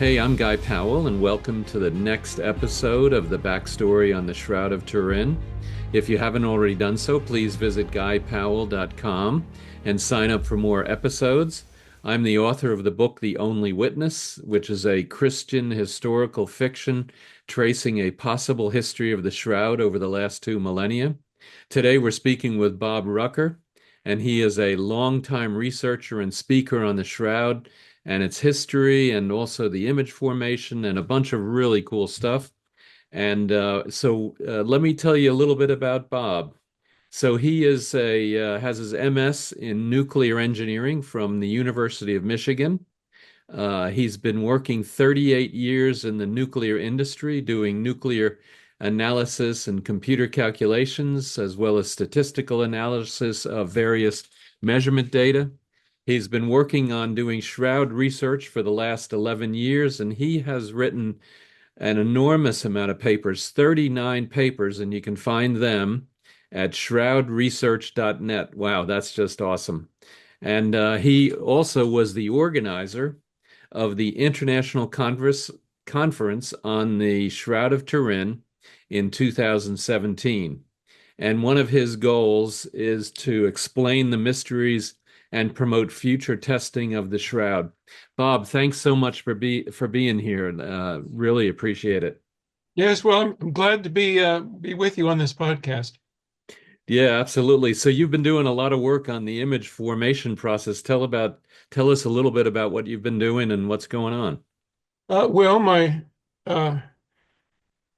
Hey, I'm Guy Powell, and welcome to the next episode of the backstory on the Shroud of Turin. If you haven't already done so, please visit guypowell.com and sign up for more episodes. I'm the author of the book The Only Witness, which is a Christian historical fiction tracing a possible history of the Shroud over the last 2 millennia. Today, we're speaking with Bob Rucker, and he is a longtime researcher and speaker on the Shroud and its history and also the image formation and a bunch of really cool stuff. And let me tell you a little bit about Bob. So he is has his MS in nuclear engineering from the University of Michigan. He's been working 38 years in the nuclear industry, doing nuclear analysis and computer calculations, as well as statistical analysis of various measurement data. He's been working on doing shroud research for the last 11 years, and he has written an enormous amount of papers, 39 papers, and you can find them at shroudresearch.net. Wow, that's just awesome. And he also was the organizer of the International Conference on the Shroud of Turin in 2017. And one of his goals is to explain the mysteries and promote future testing of the shroud. Bob, thanks so much for being here. Really appreciate it. Yes, well, I'm glad to be with you on this podcast. Yeah, absolutely. So you've been doing a lot of work on the image formation process. Tell us a little bit about what you've been doing and what's going on. Well, uh,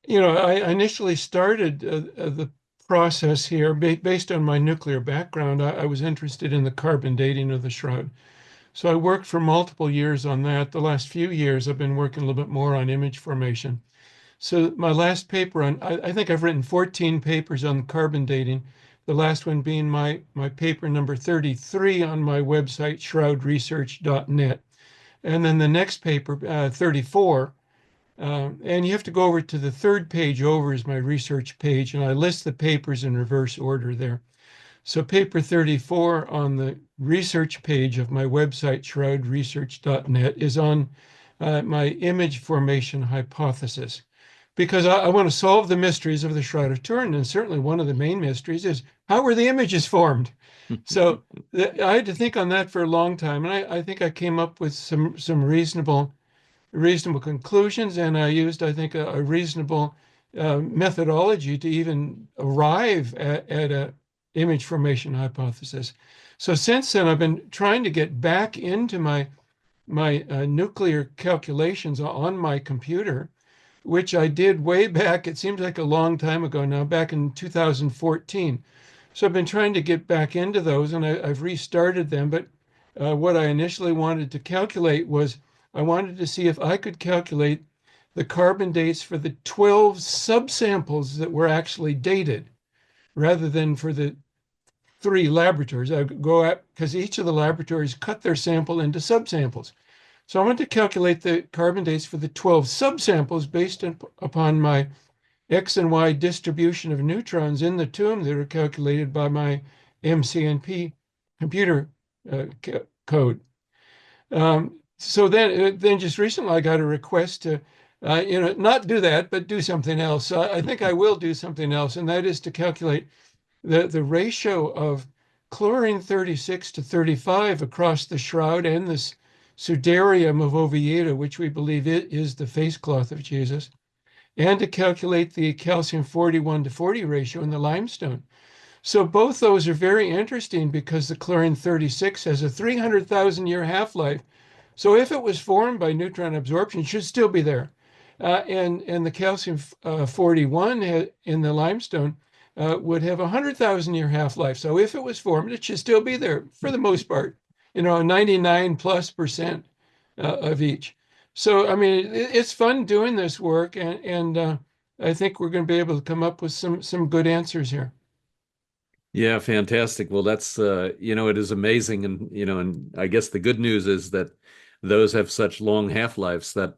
I initially started the process here based on my nuclear background. I was interested in the carbon dating of the shroud. So I worked for multiple years on that. The last few years, I've been working a little bit more on image formation. So my last paper I think I've written 14 papers on carbon dating, the last one being my paper number 33 on my website, shroudresearch.net. And then the next paper, 34, and you have to go over to the third page over is my research page, and I list the papers in reverse order there. So paper 34 on the research page of my website, shroudresearch.net, is on my image formation hypothesis because I want to solve the mysteries of the Shroud of Turin. And certainly one of the main mysteries is how were the images formed? So I had to think on that for a long time. And I think I came up with some reasonable conclusions. And I used, I think, a reasonable methodology to even arrive at a image formation hypothesis. So since then, I've been trying to get back into my nuclear calculations on my computer, which I did way back. It seems like a long time ago now, back in 2014. So I've been trying to get back into those, and I've restarted them. But what I initially wanted to calculate was I wanted to see if I could calculate the carbon dates for the 12 subsamples that were actually dated, rather than for the three laboratories. I go at because each of the laboratories cut their sample into subsamples. So I want to calculate the carbon dates for the 12 subsamples based upon my X and Y distribution of neutrons in the tomb that are calculated by my MCNP computer code. So then just recently I got a request to, not do that, but do something else. So I think I will do something else, and that is to calculate the ratio of chlorine 36 to 35 across the shroud and this sudarium of Oviedo, which we believe it is the face cloth of Jesus, and to calculate the calcium 41 to 40 ratio in the limestone. So both those are very interesting because the chlorine 36 has a 300,000 year half-life. So if it was formed by neutron absorption, it should still be there. And the calcium 41 in the limestone would have a 100,000 year half-life. So if it was formed, it should still be there for the most part, 99+% of each. So, I mean, it's fun doing this work, and I think we're going to be able to come up with some good answers here. Yeah, fantastic. Well, it is amazing. And, and I guess the good news is that those have such long half-lives that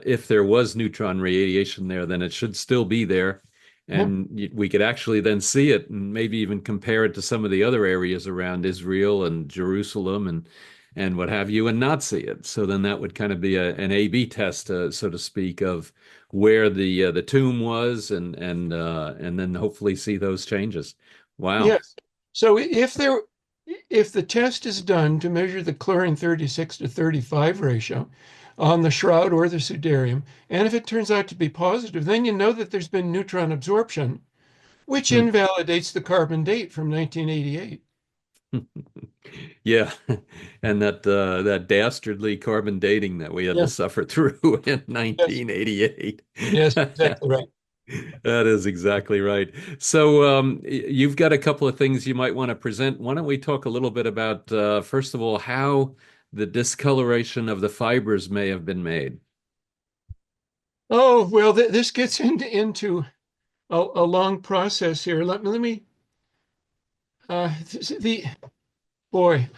if there was neutron radiation there, then it should still be there. Yeah. And we could actually then see it and maybe even compare it to some of the other areas around Israel and Jerusalem. and what have you, and not see it. So then that would kind of be an A/B test, so to speak, of where the tomb was, and then hopefully see those changes. Wow. Yes. So if the test is done to measure the chlorine 36 to 35 ratio on the shroud or the sudarium, and if it turns out to be positive, then you know that there's been neutron absorption, which Hmm. invalidates the carbon date from 1988. Yeah, and that dastardly carbon dating that we had to Yeah. suffer through in Yes. 1988. Yes, exactly right. That is exactly right. So you've got a couple of things you might want to present. Why don't we talk a little bit about, first of all, how the discoloration of the fibers may have been made? Oh, well, this gets into a long process here. Let me the boy,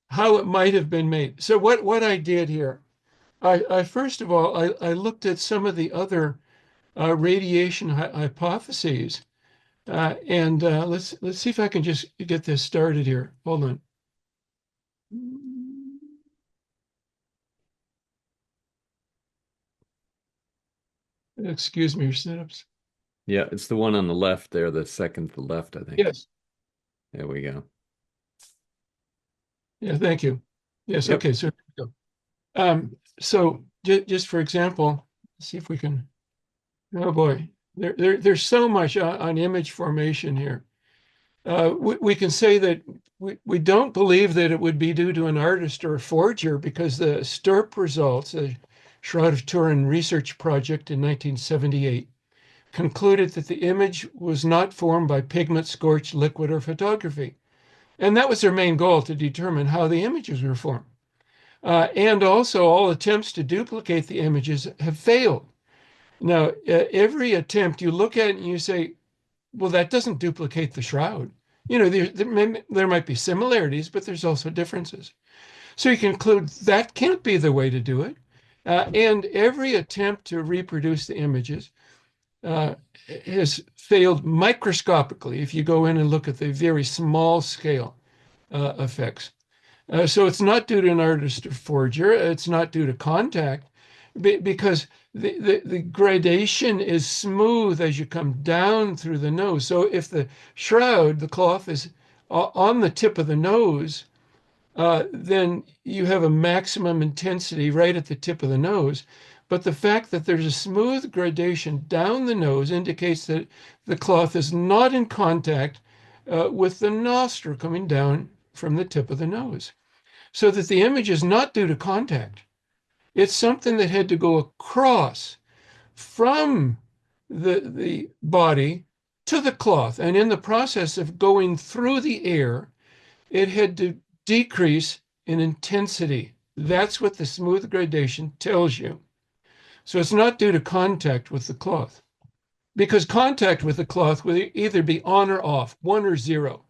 how it might have been made. So what I did here, I first of all, I looked at some of the other radiation hypotheses, and let's see if I can just get this started here. Hold on. Excuse me, your setups. Yeah, it's the one on the left there, the second to the left, I think. Yes. There we go. Yeah, thank you. Yes, Yep. okay, so here we go. So just for example, let's see if we can, oh boy, there's so much on image formation here. We can say that we don't believe that it would be due to an artist or a forger because the STURP results, a Shroud of Turin research project in 1978, concluded that the image was not formed by pigment, scorch, liquid, or photography. And that was their main goal, to determine how the images were formed. And also, all attempts to duplicate the images have failed. Now, every attempt you look at and you say, well, that doesn't duplicate the shroud. You know, there might be similarities, but there's also differences. So you conclude that can't be the way to do it. And every attempt to reproduce the images uh, has failed microscopically if you go in and look at the very small scale effects. So it's not due to an artist or forger. It's not due to contact because the gradation is smooth as you come down through the nose. So if the shroud, the cloth, is on the tip of the nose, then you have a maximum intensity right at the tip of the nose. But the fact that there's a smooth gradation down the nose indicates that the cloth is not in contact with the nostril coming down from the tip of the nose. So that the image is not due to contact. It's something that had to go across from the body to the cloth. And in the process of going through the air, it had to decrease in intensity. That's what the smooth gradation tells you. So it's not due to contact with the cloth, because contact with the cloth will either be on or off, one or zero.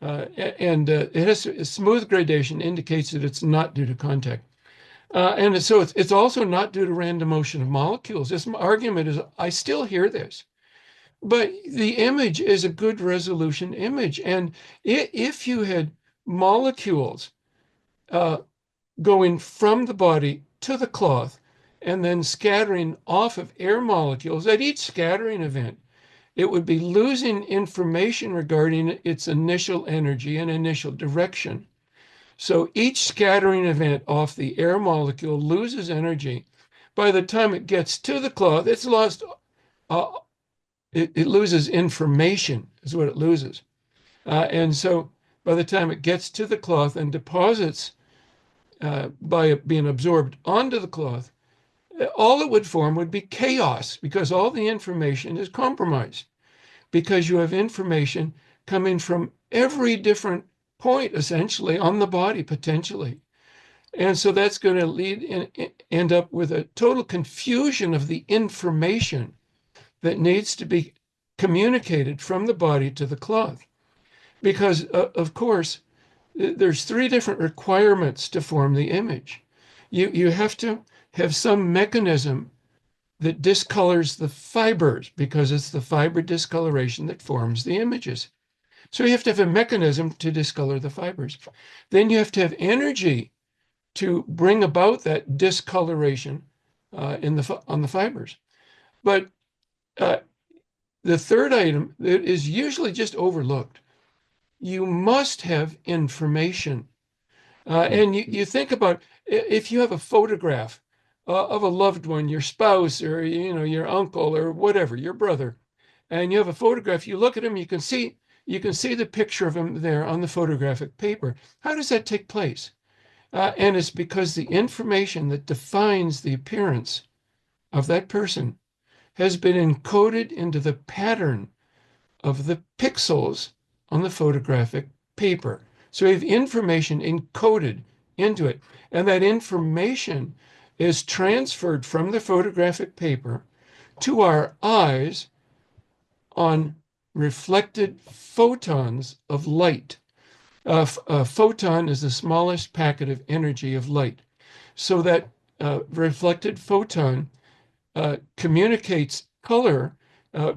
And it has a smooth gradation indicates that it's not due to contact. And so it's also not due to random motion of molecules. This argument is, I still hear this, but the image is a good resolution image. And if you had molecules uh, going from the body to the cloth and then scattering off of air molecules at each scattering event, it would be losing information regarding its initial energy and initial direction. So each scattering event off the air molecule loses energy. By the time it gets to the cloth, it's lost, uh, it loses information, is what it loses. And so by the time it gets to the cloth and deposits by it being absorbed onto the cloth, all it would form would be chaos because all the information is compromised because you have information coming from every different point essentially on the body potentially. And so that's going to end up with a total confusion of the information that needs to be communicated from the body to the cloth. Because, of course, there's three different requirements to form the image. You have to have some mechanism that discolors the fibers because it's the fiber discoloration that forms the images. So you have to have a mechanism to discolor the fibers. Then you have to have energy to bring about that discoloration on the fibers. But uh, the third item that is usually just overlooked, you must have information. And you think about if you have a photograph of a loved one, your spouse or your uncle or whatever, your brother, and you have a photograph, you look at him, you can see the picture of him there on the photographic paper. How does that take place? And it's because the information that defines the appearance of that person has been encoded into the pattern of the pixels on the photographic paper. So we have information encoded into it. And that information is transferred from the photographic paper to our eyes on reflected photons of light. A photon is the smallest packet of energy of light. So that reflected photon communicates color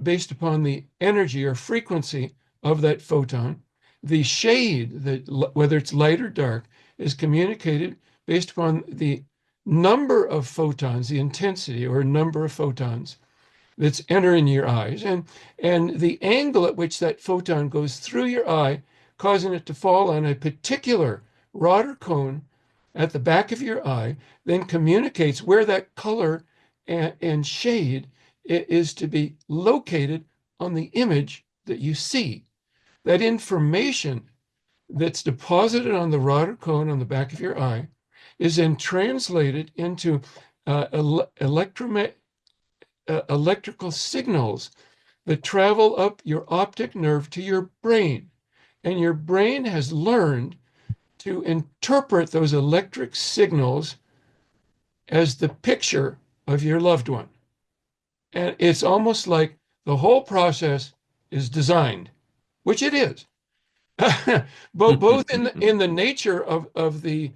based upon the energy or frequency of that photon. The shade, whether it's light or dark, is communicated based upon the number of photons, the intensity or number of photons that's entering your eyes, and the angle at which that photon goes through your eye, causing it to fall on a particular rod or cone at the back of your eye, then communicates where that color and shade is to be located on the image that you see. That information that's deposited on the rod or cone on the back of your eye is then translated into electrical signals that travel up your optic nerve to your brain. And your brain has learned to interpret those electric signals as the picture of your loved one. And it's almost like the whole process is designed, which it is, both in the nature of the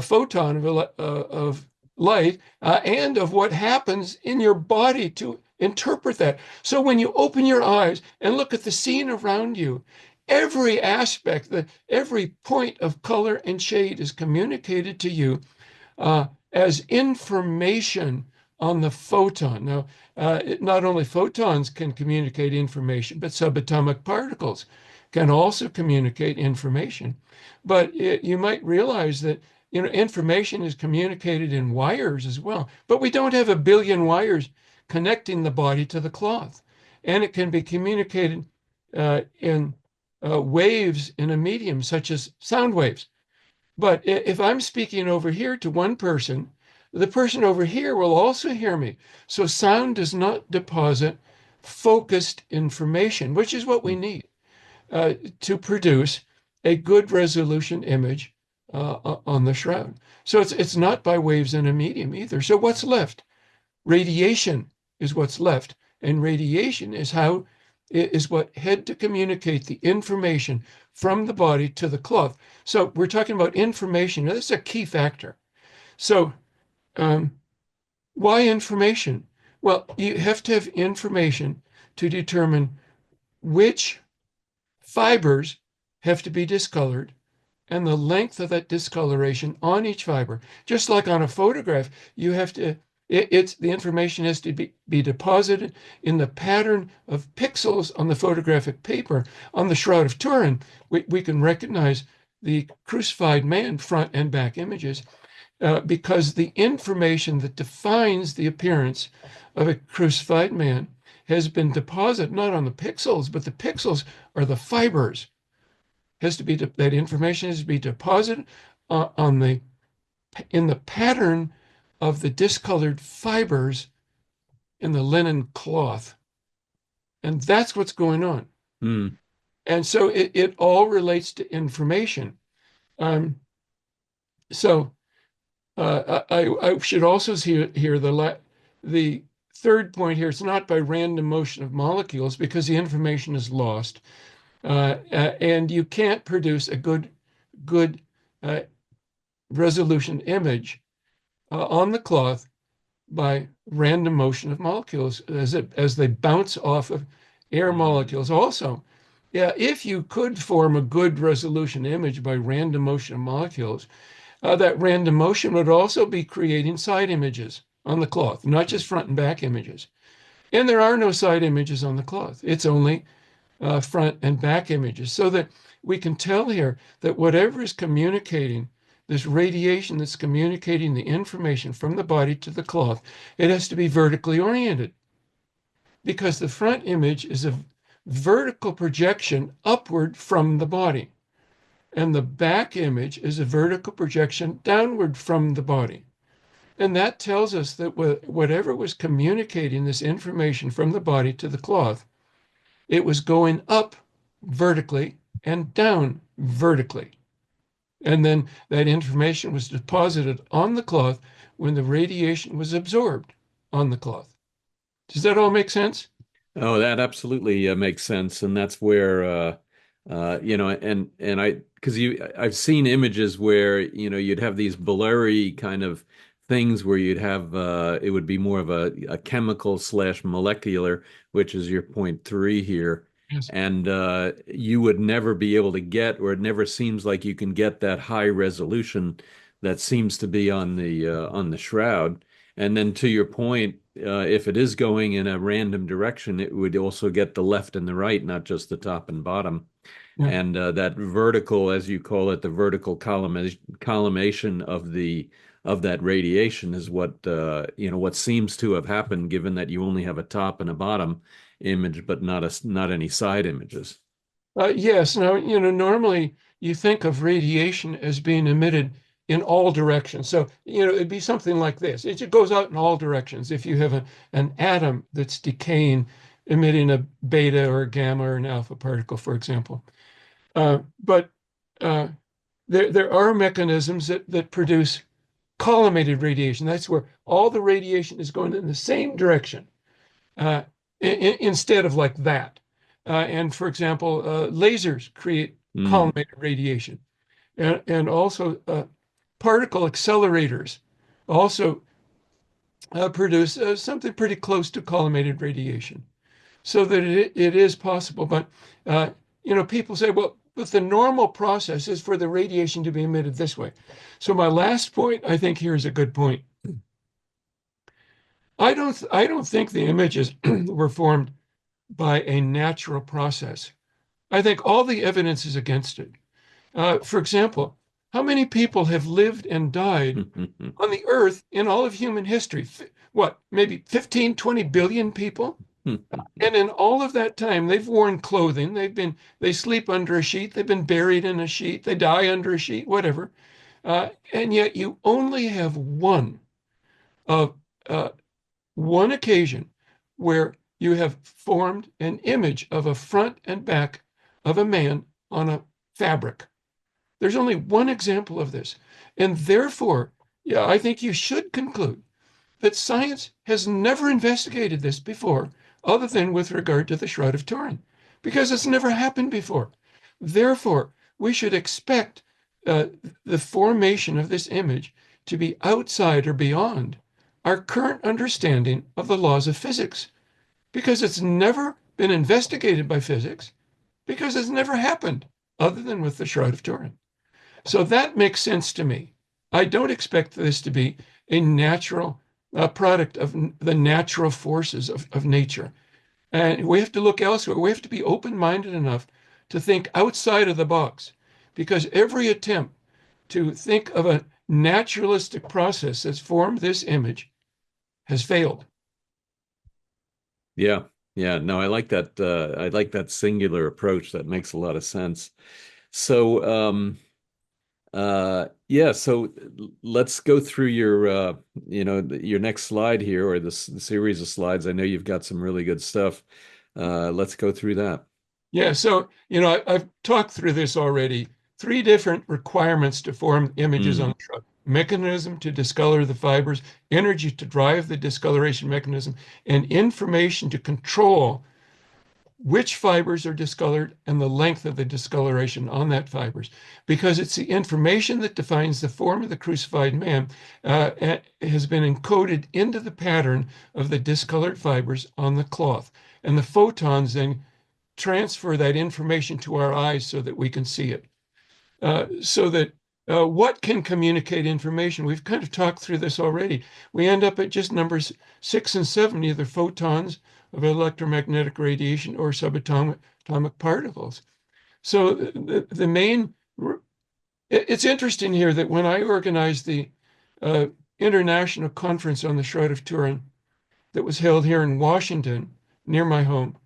photon of light and of what happens in your body to interpret that. So when you open your eyes and look at the scene around you, every aspect, every point of color and shade is communicated to you as information on the photon. Now, not only photons can communicate information, but subatomic particles can also communicate information. But you might realize that information is communicated in wires as well. But we don't have a billion wires connecting the body to the cloth, and it can be communicated in waves in a medium such as sound waves. But if I'm speaking over here to one person, the person over here will also hear me. So sound does not deposit focused information, which is what we need to produce a good resolution image on the shroud. So it's not by waves in a medium either. So what's left? Radiation is what's left. And radiation is what had to communicate the information from the body to the cloth. So we're talking about information. Now, this is a key factor. So why information? Well, you have to have information to determine which fibers have to be discolored and the length of that discoloration on each fiber. Just like on a photograph, you have to, the information has to be deposited in the pattern of pixels on the photographic paper. On the Shroud of Turin, we can recognize the crucified man front and back images because the information that defines the appearance of a crucified man has been deposited not on the pixels, but the pixels are the fibers. That information has to be deposited in the pattern of the discolored fibers in the linen cloth. And that's what's going on. Mm. And so it all relates to information. So I should also hear the third point here. It's not by random motion of molecules because the information is lost. And you can't produce a good resolution image on the cloth by random motion of molecules as they bounce off of air molecules. Also, Yeah, if you could form a good resolution image by random motion of molecules, that random motion would also be creating side images on the cloth, not just front and back images. And there are no side images on the cloth. It's only front and back images. So that we can tell here that whatever is communicating, this radiation that's communicating the information from the body to the cloth, it has to be vertically oriented because the front image is a vertical projection upward from the body. And the back image is a vertical projection downward from the body. And that tells us that whatever was communicating this information from the body to the cloth, it was going up vertically and down vertically. And then that information was deposited on the cloth when the radiation was absorbed on the cloth. Does that all make sense? Oh, that absolutely makes sense, and that's where and I because I've seen images where you'd have these blurry kind of things where you'd have it would be more of a chemical slash molecular, which is your point three here, Yes. and you would never be able to get, or it never seems like you can get that high resolution that seems to be on the shroud. And then to your point, if it is going in a random direction, it would also get the left and the right, not just the top and bottom. Yeah. And that vertical, as you call it, the vertical collimation of that radiation is what seems to have happened, given that you only have a top and a bottom image, but not any side images. Yes. Now, normally you think of radiation as being emitted in all directions. So, it'd be something like this. It just goes out in all directions. If you have an atom that's decaying, emitting a beta or a gamma or an alpha particle, for example. But uh, there are mechanisms that produce collimated radiation. That's where all the radiation is going in the same direction uh, instead of like that. And for example, lasers create Mm. collimated radiation, and also particle accelerators also produce something pretty close to collimated radiation, so that it is possible. But people say, well, but the normal process is for the radiation to be emitted this way. So my last point, I think here is a good point. I don't think the images were formed by a natural process. I think all the evidence is against it. For example, how many people have lived and died on the earth in all of human history? What, maybe 15, 20 billion people? And in all of that time, they've worn clothing. They sleep under a sheet. They've been buried in a sheet. They die under a sheet, whatever. And yet you only have of uh, one occasion where you have formed an image of a front and back of a man on a fabric. There's only one example of this. And therefore, yeah, I think you should conclude that science has never investigated this before, other than with regard to the Shroud of Turin, because it's never happened before. Therefore, we should expect uh, the formation of this image to be outside or beyond our current understanding of the laws of physics, because it's never been investigated by physics, because it's never happened other than with the Shroud of Turin. So that makes sense to me. I don't expect this to be a natural product of the natural forces of nature. And we have to look elsewhere. We have to be open-minded enough to think outside of the box, because every attempt to think of a naturalistic process that's formed this image has failed. Yeah, yeah. No, I like that. I like that singular approach. That makes a lot of sense. So, yeah. So let's go through your next slide here, or this series of slides. I know you've got some really good stuff. Let's go through that. Yeah, so I've talked through this already. Three different requirements to form images on Mm. the shroud. Mechanism to discolor the fibers, energy to drive the discoloration mechanism, and information to control which fibers are discolored and the length of the discoloration on that fibers. Because it's the information that defines the form of the crucified man has been encoded into the pattern of the discolored fibers on the cloth. And the photons then transfer that information to our eyes so that we can see it. So that what can communicate information? We've kind of talked through this already. We end up at just numbers 6 and 7, either photons of electromagnetic radiation or subatomic particles. So the main, it's interesting here that when I organized the international conference on the Shroud of Turin that was held here in Washington, near my home,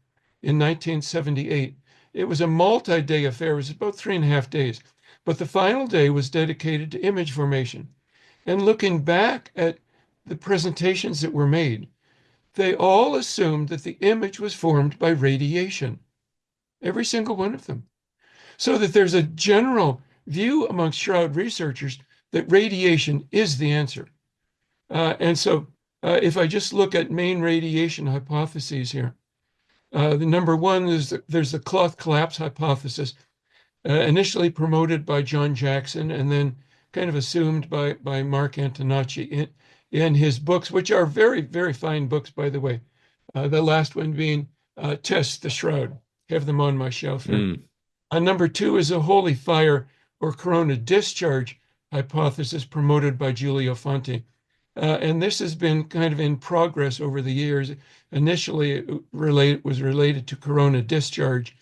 in 1978, it was a multi-day affair. It was about 3.5 days. But the final day was dedicated to image formation. And looking back at the presentations that were made, they all assumed that the image was formed by radiation, every single one of them. So that there's a general view amongst shroud researchers that radiation is the answer. And so if I just look at main radiation hypotheses here, the number one is there's the cloth collapse hypothesis, initially promoted by John Jackson and then kind of assumed by Mark Antonacci in his books, which are very, very fine books, by the way. The last one being Test the Shroud. Have them on my shelf here. Number two is a holy fire or corona discharge hypothesis promoted by Giulio Fanti. And this has been kind of in progress over the years. Initially, it was related to corona discharge,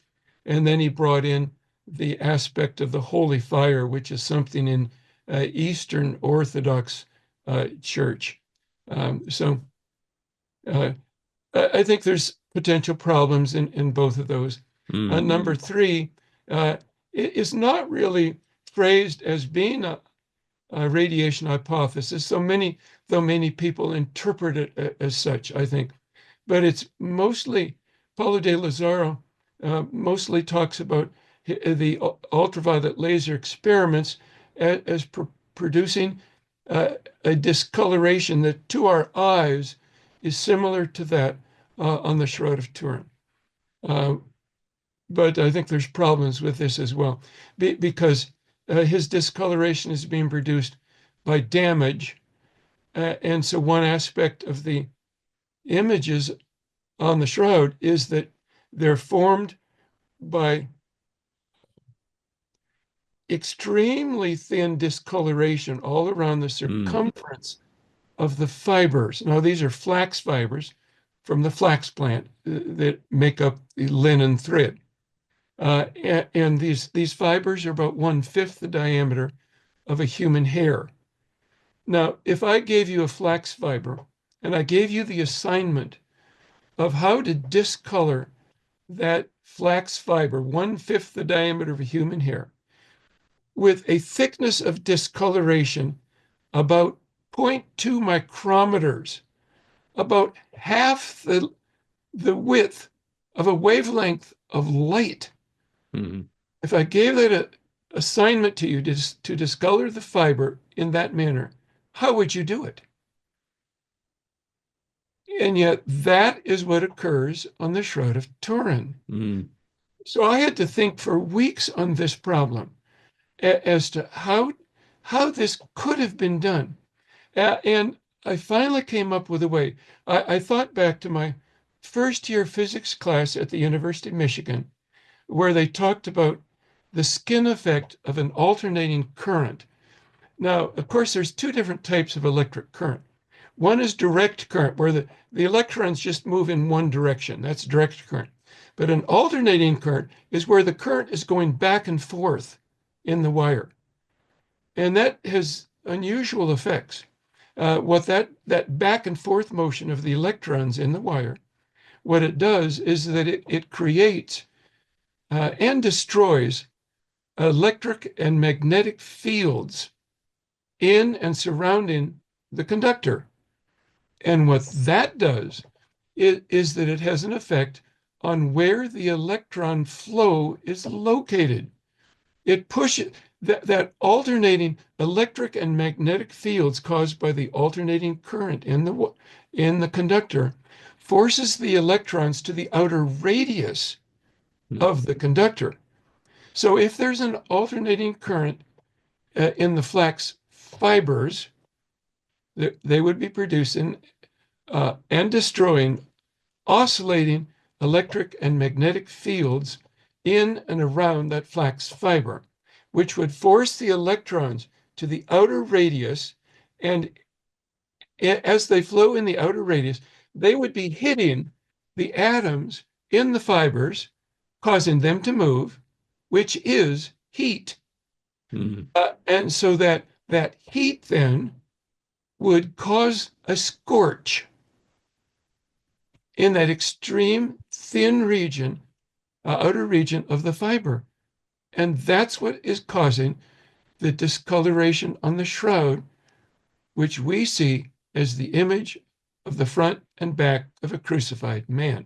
and then he brought in the aspect of the holy fire, which is something in Eastern Orthodox Church. So I think there's potential problems in both of those. Number three it is not really phrased as being a radiation hypothesis, though many people interpret it as such, I think. But it's mostly, Paulo de Lazaro mostly talks about the ultraviolet laser experiments as producing a discoloration that to our eyes is similar to that on the Shroud of Turin. But I think there's problems with this as well, because his discoloration is being produced by damage. And so one aspect of the images on the shroud is that they're formed by extremely thin discoloration all around the circumference of the fibers. Now, these are flax fibers from the flax plant that make up the linen thread. And these fibers are about 1/5 the diameter of a human hair. Now, if I gave you a flax fiber and I gave you the assignment of how to discolor that flax fiber, 1/5 the diameter of a human hair, with a thickness of discoloration about 0.2 micrometers, about half the width of a wavelength of light. If I gave that an assignment to you to discolor the fiber in that manner, how would you do it? And yet that is what occurs on the Shroud of Turin. So I had to think for weeks on this problem as to how this could have been done. And I finally came up with a way. I thought back to my first year physics class at the University of Michigan, where they talked about the skin effect of an alternating current. Now, of course, there's two different types of electric current. One is direct current, where the electrons just move in one direction. That's direct current. But an alternating current is where the current is going back and forth in the wire. And that has unusual effects. What that back and forth motion of the electrons in the wire, what it does is that it creates and destroys electric and magnetic fields in and surrounding the conductor. And what that does is that it has an effect on where the electron flow is located. It pushes that alternating electric and magnetic fields caused by the alternating current in the conductor forces the electrons to the outer radius of the conductor. So if there's an alternating current in the flax fibers, they would be producing and destroying oscillating electric and magnetic fields in and around that flax fiber, which would force the electrons to the outer radius. And as they flow in the outer radius, they would be hitting the atoms in the fibers, causing them to move, which is heat. Mm. And so that heat then would cause a scorch in that extreme thin region, outer region of the fiber. And that's what is causing the discoloration on the shroud, which we see as the image of the front and back of a crucified man.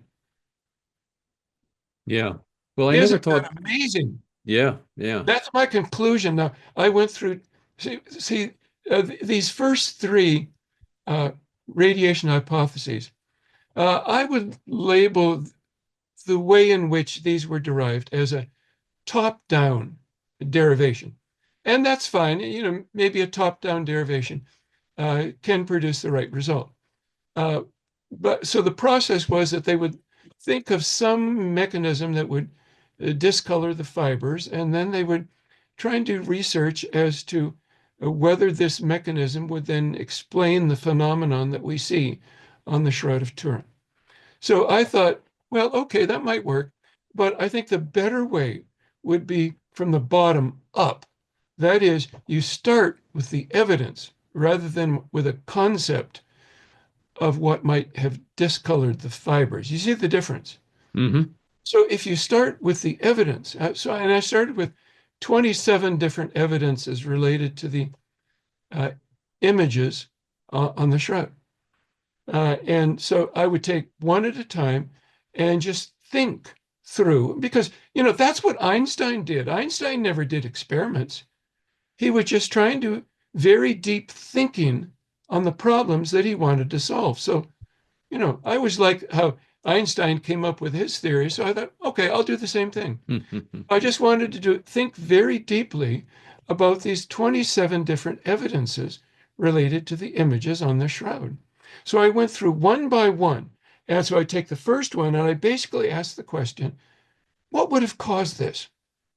Yeah. Well, I never Isn't thought. that amazing? Yeah. Yeah. That's my conclusion. Now, I went through, these first three uh, radiation hypotheses. I would label the way in which these were derived as a top-down derivation. And that's fine. Maybe a top-down derivation can produce the right result. But so the process was that they would think of some mechanism that would discolor the fibers, and then they would try and do research as to whether this mechanism would then explain the phenomenon that we see on the Shroud of Turin. So I thought, well, okay, that might work, but I think the better way would be from the bottom up. That is, you start with the evidence rather than with a concept of what might have discolored the fibers. You see the difference? Hmm. So if you start with the evidence, and I started with 27 different evidences related to the uh, images on the shroud. And so I would take one at a time and just think through, because, that's what Einstein did. Einstein never did experiments. He was just trying to very deep thinking on the problems that he wanted to solve. So, I was like how Einstein came up with his theory. So I thought, okay, I'll do the same thing. I just wanted to think very deeply about these 27 different evidences related to the images on the shroud. So I went through one by one. And so I take the first one and I basically ask the question, what would have caused this?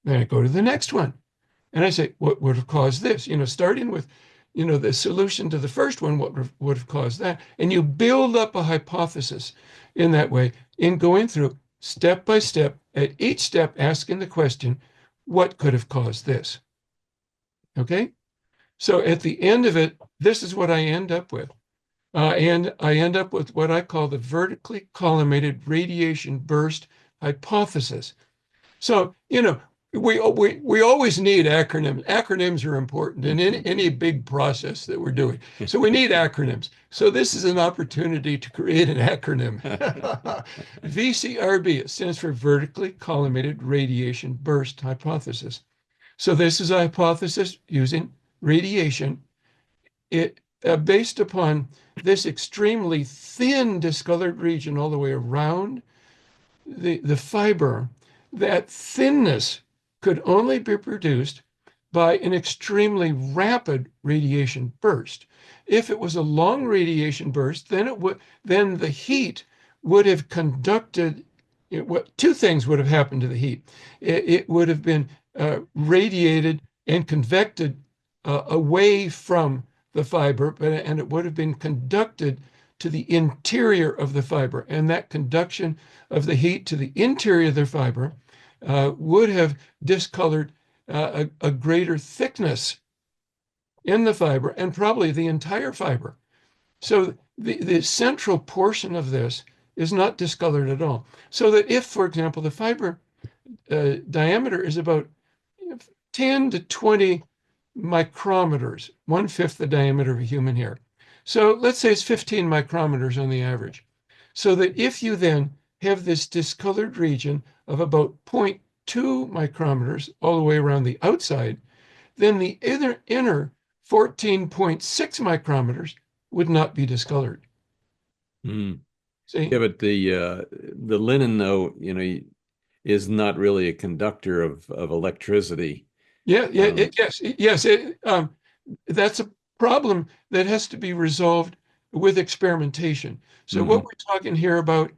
Then I go to the next one and I say, what would have caused this? Starting with, the solution to the first one, what would have caused that? And you build up a hypothesis in that way, in going through step by step, at each step asking the question, what could have caused this? Okay? So at the end of it, this is what I end up with. And I end up with what I call the vertically collimated radiation burst hypothesis. So, we always need acronyms. Acronyms are important in any big process that we're doing. So we need acronyms. So this is an opportunity to create an acronym. VCRB, it stands for vertically collimated radiation burst hypothesis. So this is a hypothesis using radiation. It based upon this extremely thin discolored region all the way around the fiber. That thinness could only be produced by an extremely rapid radiation burst. If it was a long radiation burst, then the heat would have conducted. Two things would have happened to the heat. It would have been radiated and convected away from the fiber, and it would have been conducted to the interior of the fiber. And that conduction of the heat to the interior of the fiber would have discolored a greater thickness in the fiber and probably the entire fiber. So the central portion of this is not discolored at all. So that if, for example, the fiber diameter is about 10 to 20 micrometers, 1/5 the diameter of a human hair. So let's say it's 15 micrometers on the average. So that if you then have this discolored region of about 0.2 micrometers all the way around the outside, then the inner 14.6 micrometers would not be discolored. Mm. See? Yeah, but the linen, though, is not really a conductor of electricity. Yeah, yeah, Um, yes. That's a problem that has to be resolved with experimentation. So what mhm. we're talking here about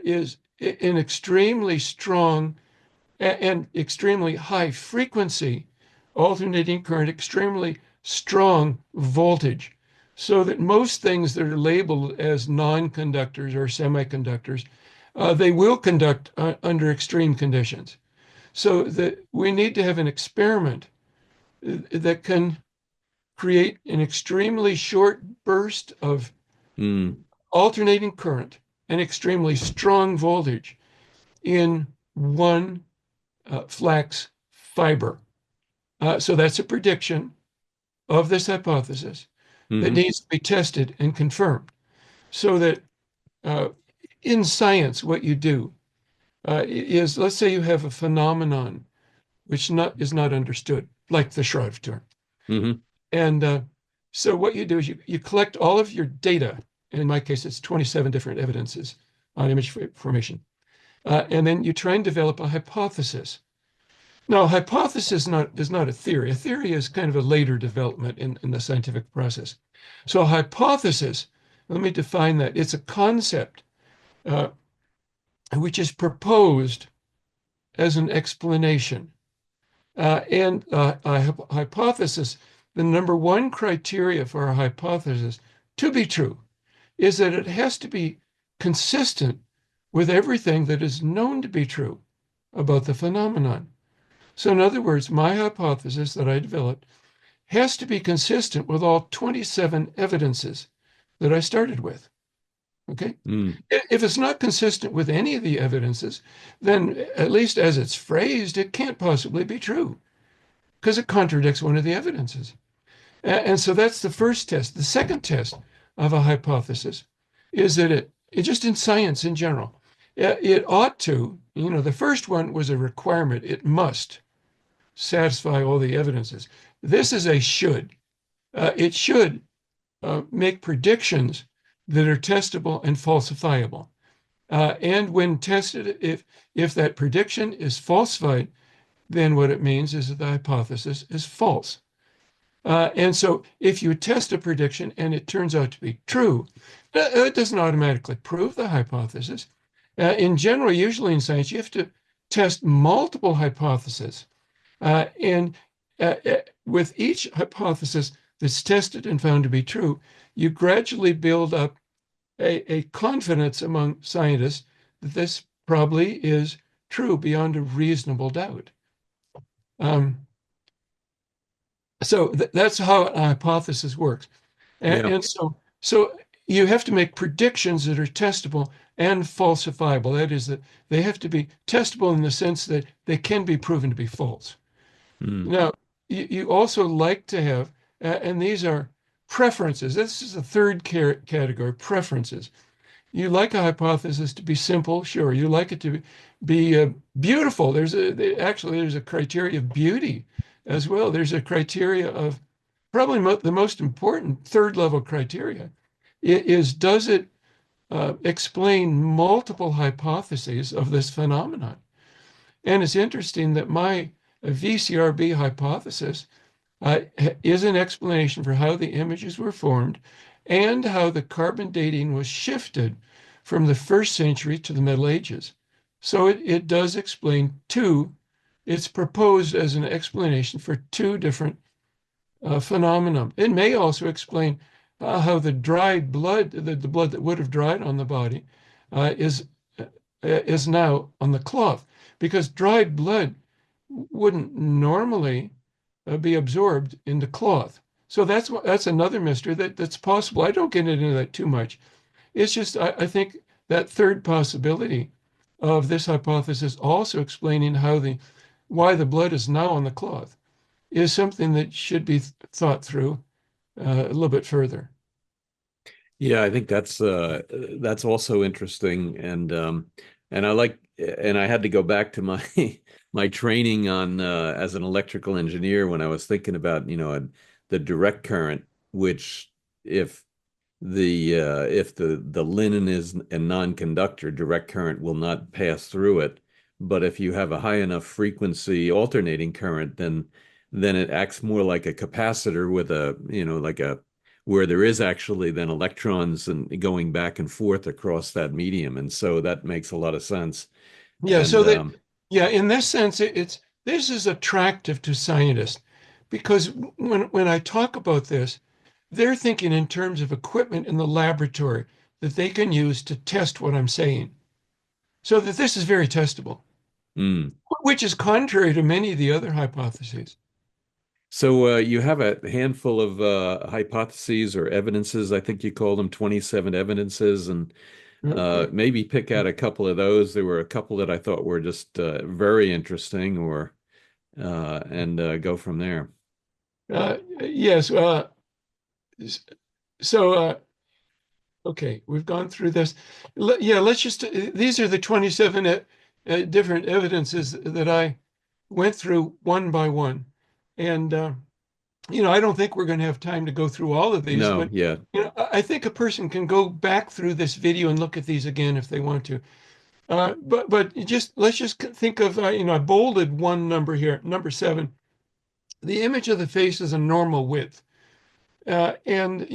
is an extremely strong and extremely high frequency alternating current, extremely strong voltage, so that most things that are labeled as non-conductors or semiconductors, they will conduct under extreme conditions. So that we need to have an experiment that can create an extremely short burst of Mm. alternating current and extremely strong voltage in one flax fiber. So that's a prediction of this hypothesis that Hmm. needs to be tested and confirmed so that uh, in science, what you do is, let's say you have a phenomenon which is not understood, like the Shroud of Turin. Hmm. And so what you do is you collect all of your data. In my case, it's 27 different evidences on image formation. And then you try and develop a hypothesis. Now, a hypothesis is not a theory. A theory is kind of a later development in the scientific process. So a hypothesis, let me define that. It's a concept uh, which is proposed as an explanation. And a hypothesis, the number one criteria for a hypothesis to be true is that it has to be consistent with everything that is known to be true about the phenomenon. So, in other words, my hypothesis that I developed has to be consistent with all 27 evidences that I started with. Okay. Mm. If it's not consistent with any of the evidences, then at least as it's phrased, it can't possibly be true because it contradicts one of the evidences. And so that's the first test. The second test of a hypothesis is that it just in science in general, it ought to, the first one was a requirement. It must satisfy all the evidences. This is a should. It should make predictions that are testable and falsifiable. And when tested, if that prediction is falsified, then what it means is that the hypothesis is false. And so if you test a prediction and it turns out to be true, it doesn't automatically prove the hypothesis. In general, usually in science, you have to test multiple hypotheses. And with each hypothesis that's tested and found to be true, you gradually build up a confidence among scientists that this probably is true beyond a reasonable doubt. Um, so that's how a hypothesis works. Yeah. And so you have to make predictions that are testable and falsifiable. That is, that they have to be testable in the sense that they can be proven to be false. Mm. Now, you also like to have, and these are preferences. This is the third category, preferences. You like a hypothesis to be simple, sure. You like it to be beautiful. There's a criteria of beauty as well. There's a criteria of probably the most important third level criteria is does it explain multiple hypotheses of this phenomenon? And it's interesting that my VCRB hypothesis is an explanation for how the images were formed and how the carbon dating was shifted from the first century to the Middle Ages. So it does explain it's proposed as an explanation for two different phenomena. It may also explain how the dried blood, the blood that would have dried on the body, uh, is is now on the cloth, because dried blood wouldn't normally be absorbed into cloth. So that's another mystery that's possible. I don't get into that too much. It's just I think that third possibility of this hypothesis also explaining why the blood is now on the cloth is something that should be thought through a little bit further. Yeah, I think that's also interesting, and I like, and I had to go back to my my training on as an electrical engineer when I was thinking about, the direct current, which if if the linen is a non-conductor, direct current will not pass through it. But if you have a high enough frequency alternating current, then it acts more like a capacitor with a, like a where there is actually then electrons and going back and forth across that medium. And so that makes a lot of sense. Yeah, And so that yeah, in this sense, it's this is attractive to scientists because when I talk about this, they're thinking in terms of equipment in the laboratory that they can use to test what I'm saying. So that this is very testable, mm. which is contrary to many of the other hypotheses. So you have a handful of hypotheses or evidences. I think you call them 27 evidences, and maybe pick out a couple of those. There were a couple that I thought were just very interesting, or and go from there. Yes. So, okay, we've gone through this. Yeah, let's just, these are the 27 different evidences that I went through one by one. And, I don't think we're going to have time to go through all of these, No, but, yeah, I think a person can go back through this video and look at these again if they want to. But let's just think of, I bolded one number here, number 7. The image of the face is a normal width. And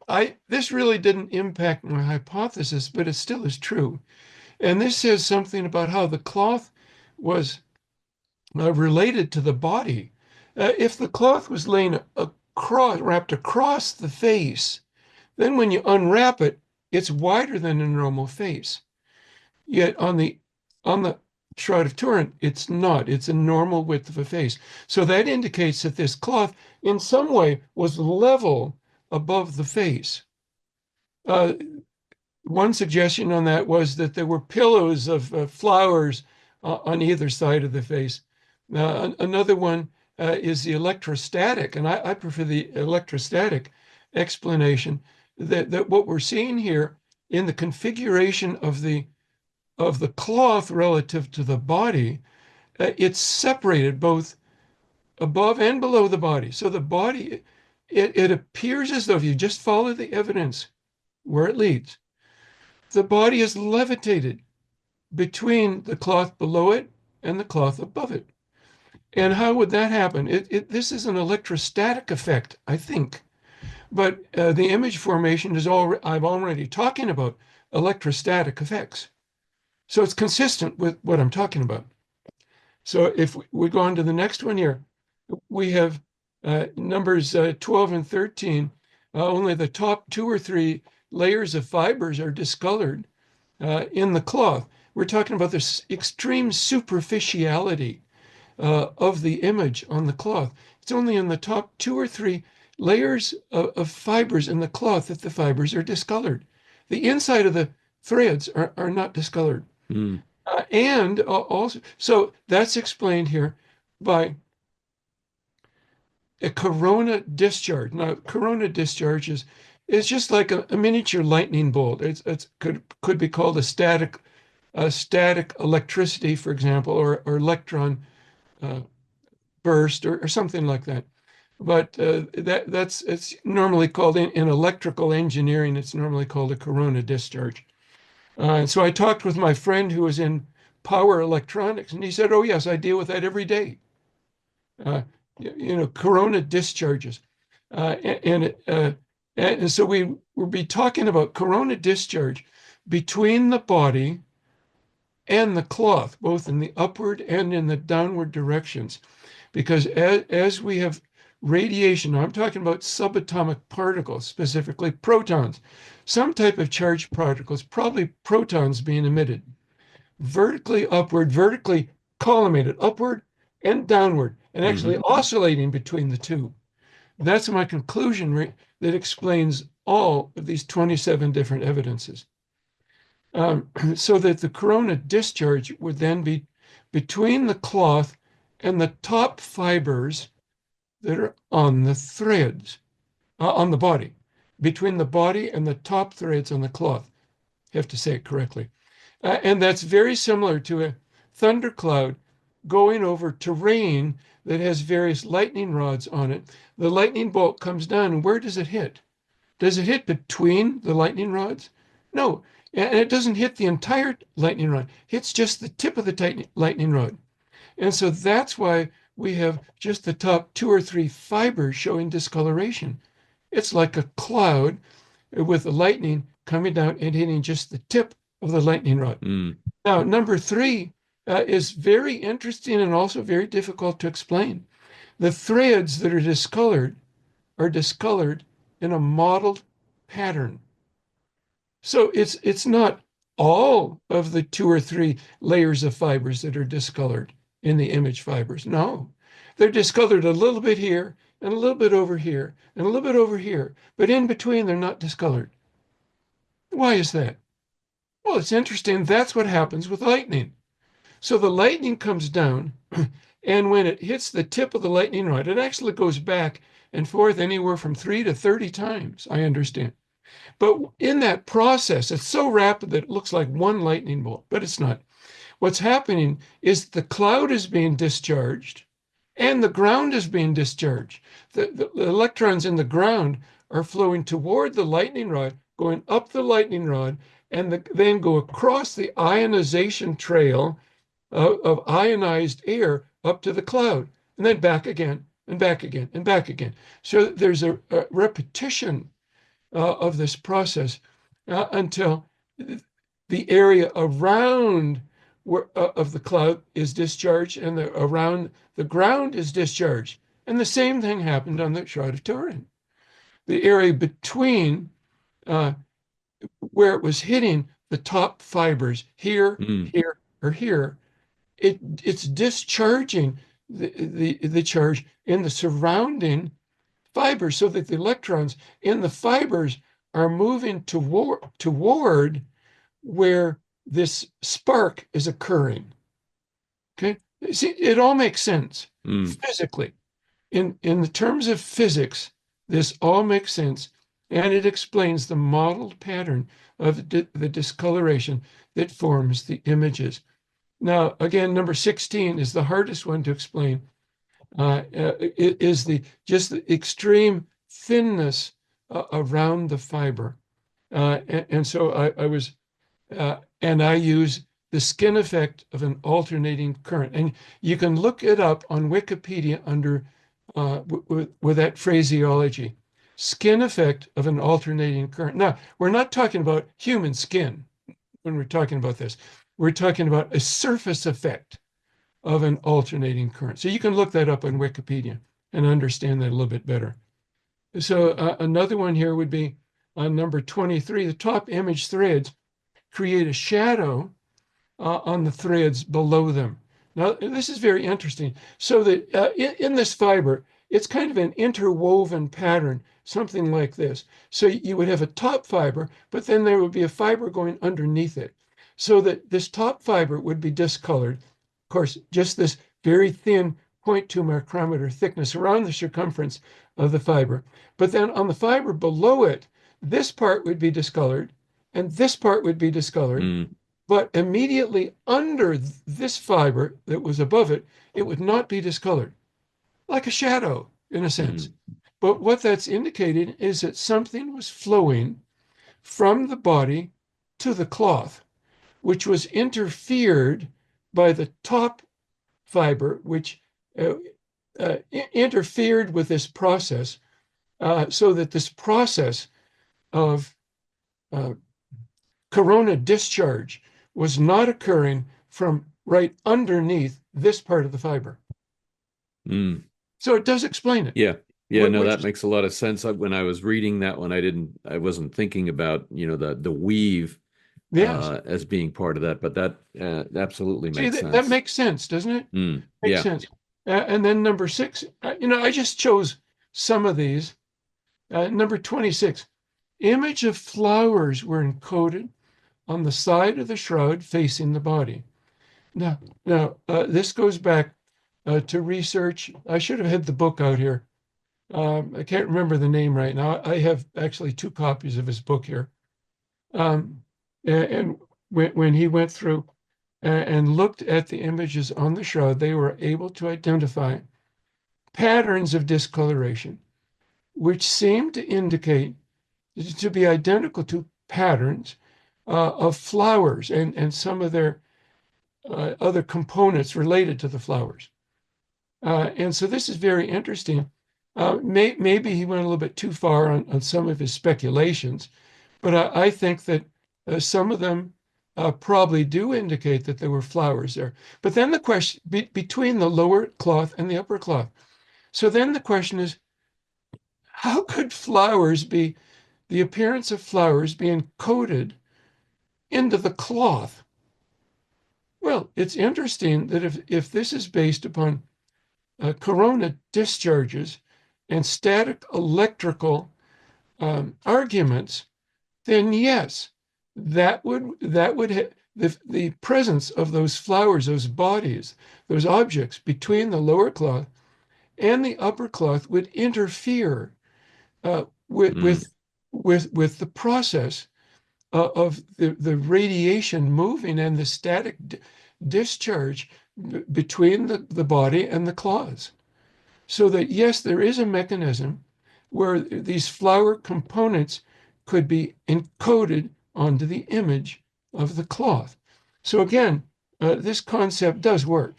I this really didn't impact my hypothesis, but it still is true. And this says something about how the cloth was related to the body. If the cloth was laying wrapped across the face, then when you unwrap it, it's wider than a normal face. Yet on the Shroud of Turin, it's not. It's a normal width of a face. So that indicates that this cloth, in some way, was level above the face. Uh, One suggestion on that was that there were pillows of flowers on either side of the face. Another one is the electrostatic, and I prefer the electrostatic explanation that what we're seeing here in the configuration of the cloth relative to the body, it's separated both above and below the body. So the body, it appears as though if you just follow the evidence where it leads, the body is levitated between the cloth below it and the cloth above it. And how would that happen? This is an electrostatic effect, I think. But the image formation is all I'm already talking about electrostatic effects. So it's consistent with what I'm talking about. So if we go on to the next one here, we have numbers 12 and 13. Only the top 2 or 3 layers of fibers are discolored in the cloth. We're talking about this extreme superficiality of the image on the cloth. It's only in the top 2 or 3 layers of fibers in the cloth that the fibers are discolored. The inside of the threads are not discolored. mm. And also, so that's explained here by a corona discharge. Now, corona discharge is just like a miniature lightning bolt. It's could be called a static electricity, for example, or electron uh, burst or something like that. But that's it's normally called in electrical engineering. It's normally called a corona discharge. And so I talked with my friend who was in power electronics, and he said, "Oh yes, I deal with that every day. Uh, corona discharges, and so we will be talking about corona discharge between the body and the cloth, both in the upward and in the downward directions, because as we have radiation, I'm talking about subatomic particles, specifically protons, some type of charged particles, probably protons being emitted vertically upward, vertically collimated upward and downward, and actually Hmm. oscillating between the two. That's my conclusion that explains all of these 27 different evidences. So that the corona discharge would then be between the cloth and the top fibers that are on the threads, on the body, between the body and the top threads on the cloth. I have to say it correctly. And that's very similar to a thundercloud going over terrain that has various lightning rods on it. The lightning bolt comes down, and where does it hit? Does it hit between the lightning rods? No, and it doesn't hit the entire lightning rod. It hits just the tip of the lightning rod. And so that's why we have just the top 2 or 3 fibers showing discoloration. It's like a cloud with the lightning coming down and hitting just the tip of the lightning rod. Mm. Now, number three is very interesting and also very difficult to explain. The threads that are discolored in a mottled pattern. So it's not all of the 2 or 3 layers of fibers that are discolored in the image fibers. No, they're discolored a little bit here and a little bit over here and a little bit over here, but in between they're not discolored. Why is that? Well, it's interesting. That's what happens with lightning. So the lightning comes down, and when it hits the tip of the lightning rod, it actually goes back and forth anywhere from 3 to 30 times, I understand. But in that process, it's so rapid that it looks like one lightning bolt, but it's not. What's happening is the cloud is being discharged and the ground is being discharged. The electrons in the ground are flowing toward the lightning rod, going up the lightning rod, and then go across the ionization trail of ionized air up to the cloud, and then back again, and back again, and back again. So there's a repetition of this process until the area around of the cloud is discharged and around the ground is discharged. And the same thing happened on the Shroud of Turin. The area between uh, where it was hitting the top fibers here, Mm. here, or here, it's discharging the charge in the surrounding fibers so that the electrons in the fibers are moving toward where this spark is occurring. Okay. See, it all makes sense Mm. physically. In the terms of physics, this all makes sense, and it explains the modeled pattern of the discoloration that forms the images. Now, again, number 16 is the hardest one to explain. It is just the extreme thinness around the fiber. And so I use the skin effect of an alternating current. And you can look it up on Wikipedia under with that phraseology, skin effect of an alternating current. Now, we're not talking about human skin when we're talking about this. We're talking about a surface effect of an alternating current. So you can look that up on Wikipedia and understand that a little bit better. So another one here would be on number 23, the top image threads create a shadow on the threads below them. Now, this is very interesting. So that in this fiber, it's kind of an interwoven pattern, something like this. So you would have a top fiber, but then there would be a fiber going underneath it. So that this top fiber would be discolored. Of course, just this very thin 0.2 micrometer thickness around the circumference of the fiber. But then on the fiber below it, this part would be discolored, and this part would be discolored. Mm. But immediately under this fiber that was above it, it would not be discolored, like a shadow in a sense. Mm. But what that's indicating is that something was flowing from the body to the cloth, which was interfered by the top fiber, which interfered with this process, so that this process of corona discharge was not occurring from right underneath this part of the fiber. Mm. So it does explain it. Yeah. Yeah, no, Which that makes a lot of sense. When I was reading that one, I wasn't thinking about, the weave yes. as being part of that, but that absolutely See, makes that sense. makes sense, doesn't it? Mm. Makes Yeah. sense. And then number 6, I just chose some of these. Number 26, image of flowers were encoded on the side of the shroud facing the body. Now, this goes back to research. I should have had the book out here. I can't remember the name right now. I have actually 2 copies of his book here. And when he went through and looked at the images on the shroud, they were able to identify patterns of discoloration, which seemed to indicate to be identical to patterns of flowers and some of their other components related to the flowers. And so this is very interesting. Maybe he went a little bit too far on some of his speculations, but I think that some of them probably do indicate that there were flowers there. But then the question between the lower cloth and the upper cloth. So then the question is, how could the appearance of flowers be encoded into the cloth? Well, it's interesting that if this is based upon corona discharges and static electrical arguments, then yes, the presence of those flowers, those bodies, those objects between the lower cloth and the upper cloth would interfere with Mm. the process of the radiation moving and the static discharge between the body and the cloths. So that, yes, there is a mechanism where these flower components could be encoded onto the image of the cloth. So again, this concept does work.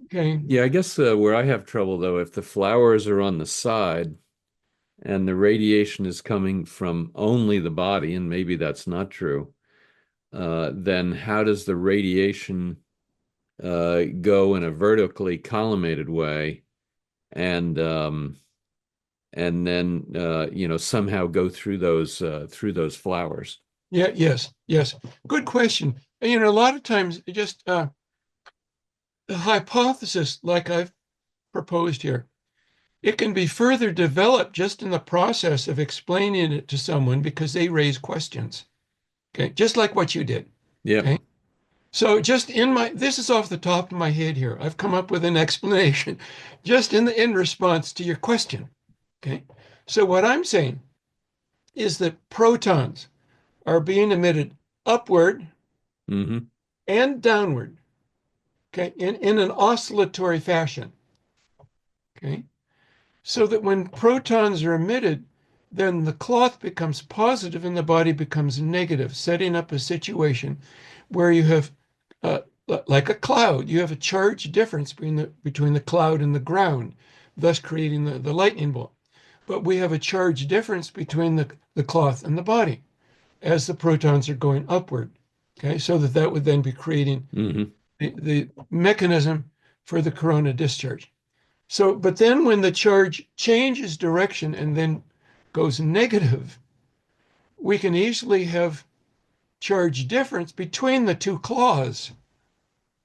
Okay. Yeah, I guess where I have trouble though, if the flowers are on the side and the radiation is coming from only the body, and maybe that's not true, then how does the radiation go in a vertically collimated way and then somehow go through those flowers? Yeah, yes. Good question. And, a lot of times just a hypothesis like I've proposed here, it can be further developed just in the process of explaining it to someone because they raise questions. Okay, just like what you did. Yep. Okay. So just this is off the top of my head here. I've come up with an explanation just in response to your question. Okay. So what I'm saying is that protons are being emitted upward Hmm. and downward, okay, in an oscillatory fashion. Okay. So that when protons are emitted, then the cloth becomes positive and the body becomes negative, setting up a situation where you have, uh, like a cloud, you have a charge difference between the cloud and the ground, thus creating the lightning bolt. But we have a charge difference between the cloth and the body as the protons are going upward. Okay, so that would then be creating Hmm. the mechanism for the corona discharge. So, but then when the charge changes direction and then goes negative, we can easily have charge difference between the two claws,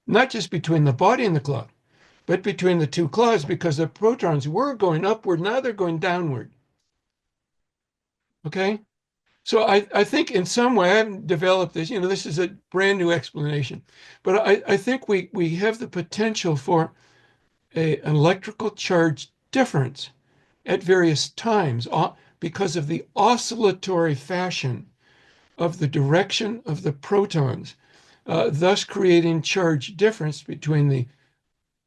not just between the body and the cloth, but between the two claws because the protons were going upward, now they're going downward. Okay? So I think in some way I haven't developed this, this is a brand new explanation, but I think we have the potential for an electrical charge difference at various times because of the oscillatory fashion of the direction of the protons, thus creating charge difference between the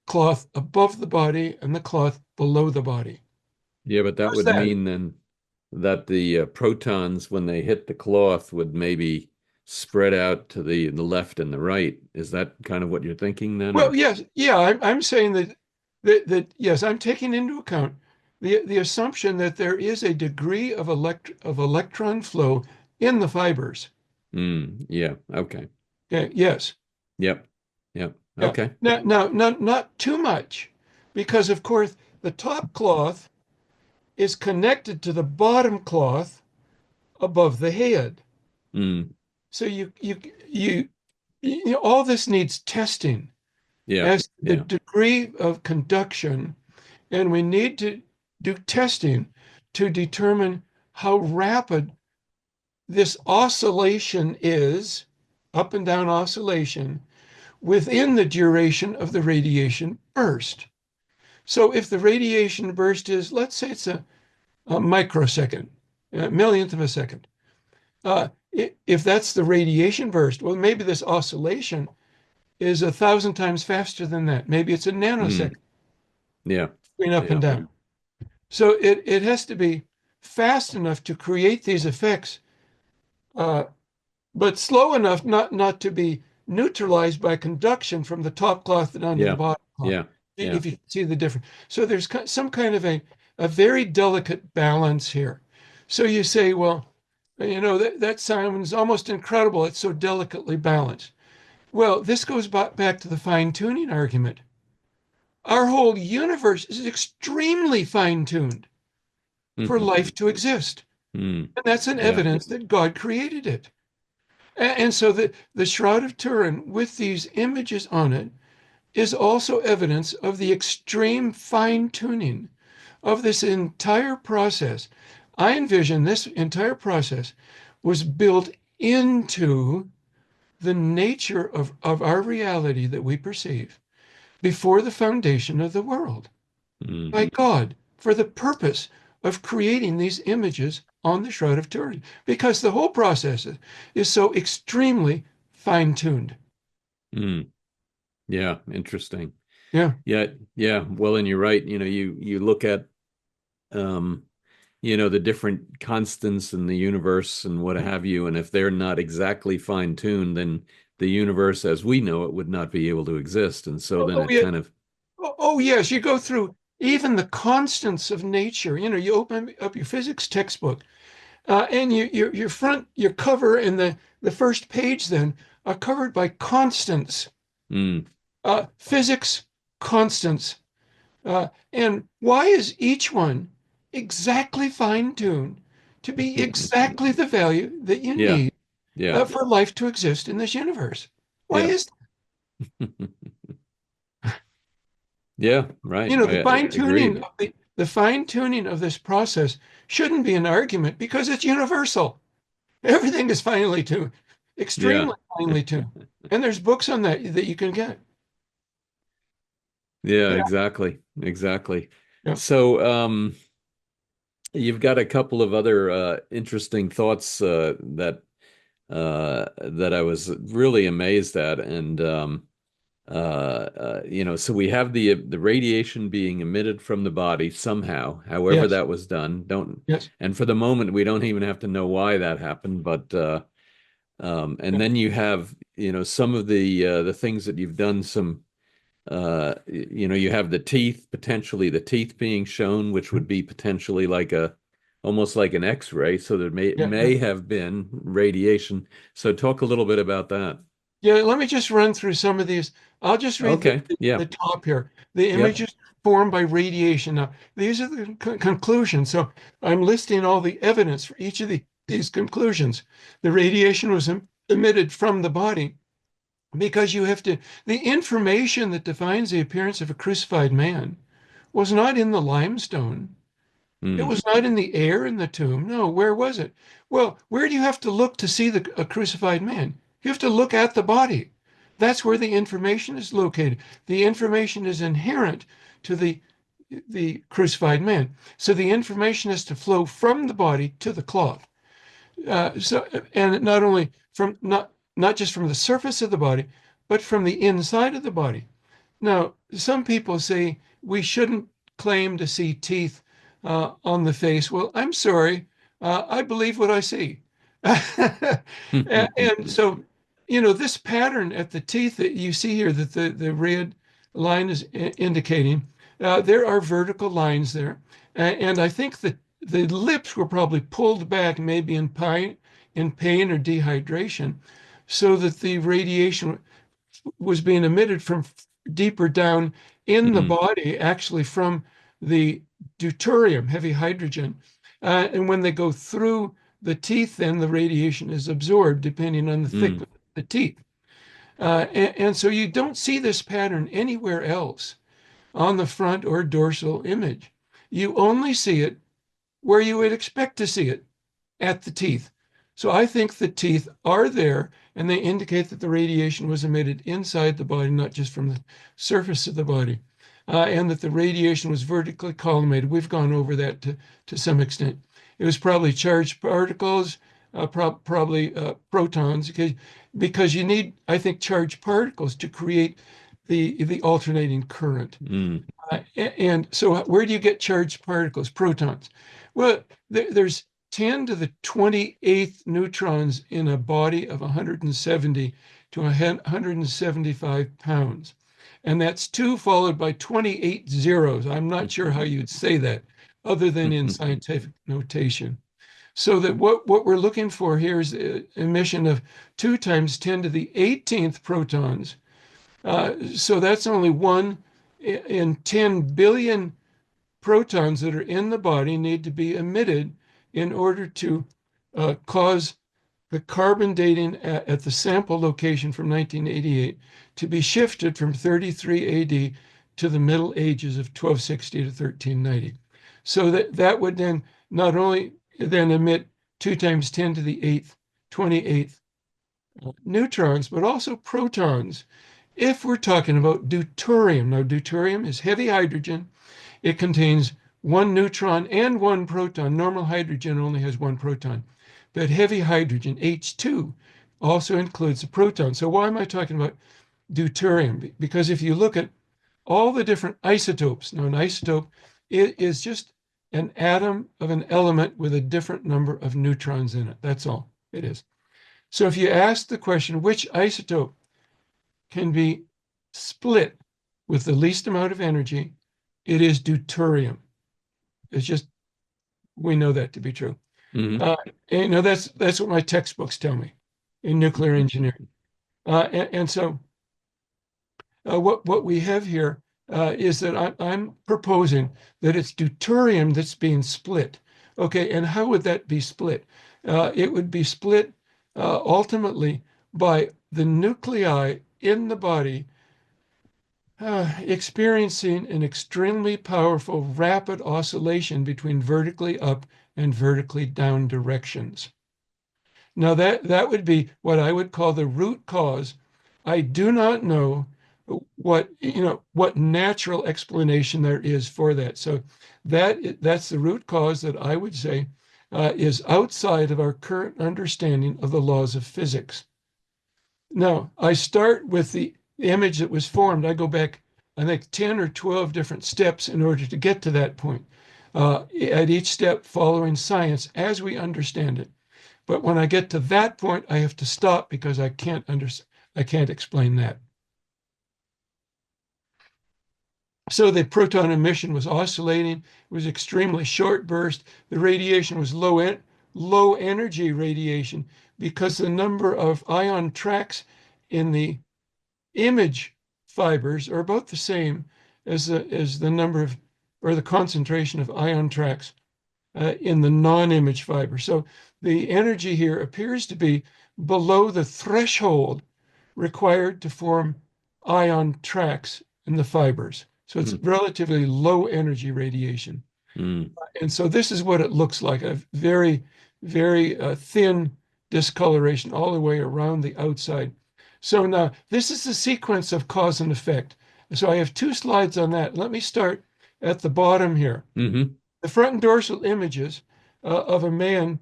cloth above the body and the cloth below the body. Yeah, but that How's would that? mean then that the protons, when they hit the cloth, would maybe spread out to the left and the right. Is that kind of what you're thinking then, Well, or? yes, yeah, I'm saying that yes, I'm taking into account the assumption that there is a degree of electron flow in the fibers. Yeah. Okay. Yeah, yes. Yep. Yep. Yeah. Okay. Now, not too much, because of course the top cloth is connected to the bottom cloth above the head. Mm. So all this needs testing Yeah. as the Yeah. degree of conduction, and we need to do testing to determine how rapid this oscillation is, up and down oscillation, within the duration of the radiation burst. So if the radiation burst is, let's say it's a microsecond, a millionth of a second, if that's the radiation burst, well, maybe this oscillation is 1,000 times faster than that. Maybe it's a nanosecond Mm. Yeah. going up and Yeah. down. So it has to be fast enough to create these effects, uh, but slow enough not to be neutralized by conduction from the top cloth down to the Yeah. bottom cloth. Yeah. Yeah. if you see the difference. So there's some kind of a very delicate balance here. So you say, well, that sounds almost incredible. It's so delicately balanced. Well, this goes back to the fine-tuning argument. Our whole universe is extremely fine-tuned for life to exist. Mm. And that's an Yeah. evidence that God created it. And so the Shroud of Turin, with these images on it, is also evidence of the extreme fine-tuning of this entire process. I envision this entire process was built into the nature of our reality that we perceive before the foundation of the world Mm. by God for the purpose of creating these images on the Shroud of Turin, because the whole process is so extremely fine-tuned. Mm. Yeah. Interesting. Yeah, Yeah. Yeah. Well, and you're right. You look at, um, the different constants in the universe and what have you, and if they're not exactly fine-tuned, then the universe as we know it would not be able to exist. And so then oh it yeah, kind of, yes, you go through even the constants of nature. You open up your physics textbook, and your cover and the first page then are covered by constants, mm. physics constants. And why is each one exactly fine-tuned to be exactly the value that you Yeah. need Yeah. for life to exist in this universe? Why Yeah. is Yeah. Right. the fine-tuning Agreed. of the fine-tuning of this process shouldn't be an argument because it's universal. Everything is finely tuned, Yeah. extremely finely tuned. And there's books on that you can get. Yeah, Yeah, exactly. Exactly. yeah. So, you've got a couple of other interesting thoughts that I was really amazed at, and so we have the radiation being emitted from the body somehow, however Yes, that was done. Don't yes. And for the moment, we don't even have to know why that happened, but and Yeah, then you have some of the things that you've done some. You have the teeth, potentially the teeth being shown, which would be potentially like almost like an X-ray. So there may yeah, yeah. may have been radiation. So talk a little bit about that. Yeah, let me just run through some of these. I'll just read Okay. Yeah. the top here. The Yep. images formed by radiation. Now, these are the conclusions. So I'm listing all the evidence for each of these conclusions. The radiation was emitted from the body because the information that defines the appearance of a crucified man was not in the limestone. It Mm, was not in the air in the tomb. No, where was it? Well, where do you have to look to see a crucified man? You have to look at the body. That's where the information is located. The information is inherent to the crucified man. So the information has to flow from the body to the cloth. And not only from not just from the surface of the body, but from the inside of the body. Now, some people say we shouldn't claim to see teeth on the face. Well, I'm sorry. I believe what I see. And so, this pattern at the teeth that you see here, that the red line is indicating, there are vertical lines there. And I think that the lips were probably pulled back, maybe in pain or dehydration, so that the radiation was being emitted from deeper down in the mm, body, actually from the deuterium, heavy hydrogen. And when they go through the teeth, then the radiation is absorbed depending on the mm, thickness of the teeth. And so you don't see this pattern anywhere else on the front or dorsal image. You only see it where you would expect to see it at the teeth. So I think the teeth are there and they indicate that the radiation was emitted inside the body, not just from the surface of the body, and that the radiation was vertically collimated. We've gone over that to some extent. It was probably charged particles, probably protons, because you need, I think, charged particles to create the alternating current. mm, And so where do you get charged particles? Protons. Well, there's 10 to the 28th neutrons in a body of 170 to 175 pounds. And that's 2 followed by 28 zeros. I'm not sure how you'd say that other than in scientific notation. So that what we're looking for here is emission of 2 times 10 to the 18th protons. So that's only 1 in 10 billion protons that are in the body need to be emitted in order to cause the carbon dating at the sample location from 1988 to be shifted from 33 AD to the Middle Ages of 1260 to 1390. So that would then not only then emit 2 times 10 to the 8th, 28th neutrons, but also protons. If we're talking about deuterium, now deuterium is heavy hydrogen. It contains 1 neutron and 1 proton. Normal hydrogen only has 1 proton. But heavy hydrogen, H2, also includes a proton. So why am I talking about deuterium? Because if you look at all the different isotopes, now an isotope is just an atom of an element with a different number of neutrons in it. That's all it is. So if you ask the question, which isotope can be split with the least amount of energy, it is deuterium. It's just, we know that to be true. And that's what my textbooks tell me in nuclear engineering. And so what we have here is that I'm proposing that it's deuterium that's being split. Okay, and how would that be split? It would be split ultimately by the nuclei in the body experiencing an extremely powerful rapid oscillation between vertically up and vertically down directions. Now that would be what I would call the root cause. I do not know what natural explanation there is for that. So that's the root cause that I would say is outside of our current understanding of the laws of physics. Now, I start with the image that was formed. I go back, I think, 10 or 12 different steps in order to get to that point. At each step following science as we understand it. But when I get to that point, I have to stop because I can't explain that. So the proton emission was oscillating. It was extremely short burst. The radiation was low energy radiation because the number of ion tracks in the image fibers are about the same as the number of, or the concentration of ion tracks in the non-image fiber. So the energy here appears to be below the threshold required to form ion tracks in the fibers. So it's relatively low energy radiation. And so this is what it looks like, a very, very thin discoloration all the way around the outside. So now this is the sequence of cause and effect. So I have 2 slides on that. Let me start at the bottom here. The front and dorsal images of a man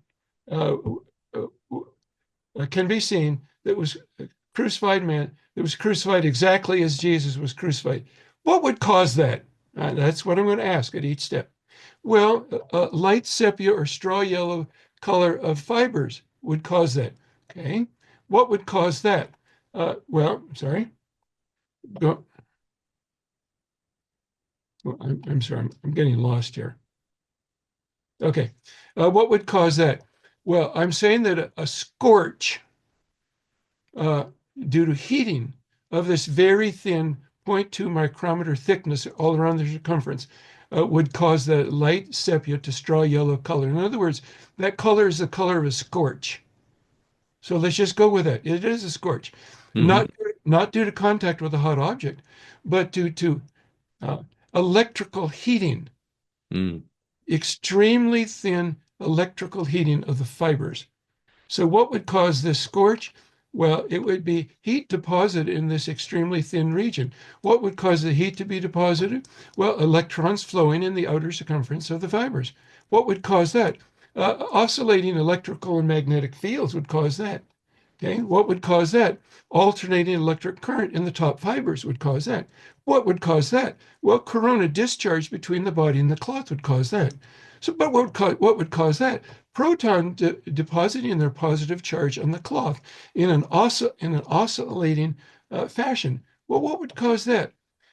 can be seen that was a crucified man that was crucified exactly as Jesus was crucified. What would cause that? That's what I'm going to ask at each step. Well, light sepia or straw yellow color of fibers would cause that. Okay. What would cause that? Well, sorry. Go. Well, I'm sorry. I'm getting lost here. Okay. What would cause that? Well, I'm saying that a scorch due to heating of this very thin 0.2 micrometer thickness all around the circumference would cause the light sepia to straw yellow color. In other words, that color is the color of a scorch. So let's just go with it. It is a scorch. Not due to contact with a hot object, but due to electrical heating. Extremely thin electrical heating of the fibers. So what would cause this scorch? Well, it would be heat deposited in this extremely thin region. What would cause the heat to be deposited? Well, electrons flowing in the outer circumference of the fibers. What would cause that? Oscillating electrical and magnetic fields would cause that. Okay, what would cause that? Alternating electric current in the top fibers would cause that. What would cause that? Well, corona discharge between the body and the cloth would cause that. So, but what would cause that? Proton depositing their positive charge on the cloth in an oscillating fashion. Well, what would cause that?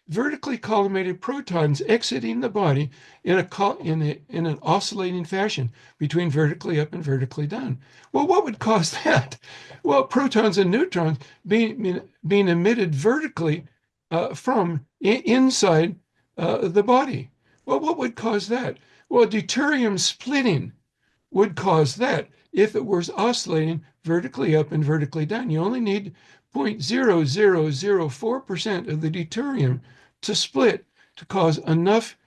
vertically collimated protons exiting the body in an oscillating fashion between vertically up and vertically down. Well, what would cause that? Well, protons and neutrons being emitted vertically from inside the body. Well, what would cause that? Well, deuterium splitting would cause that if it was oscillating vertically up and vertically down. You only need 0.0004% of the deuterium to split to cause enough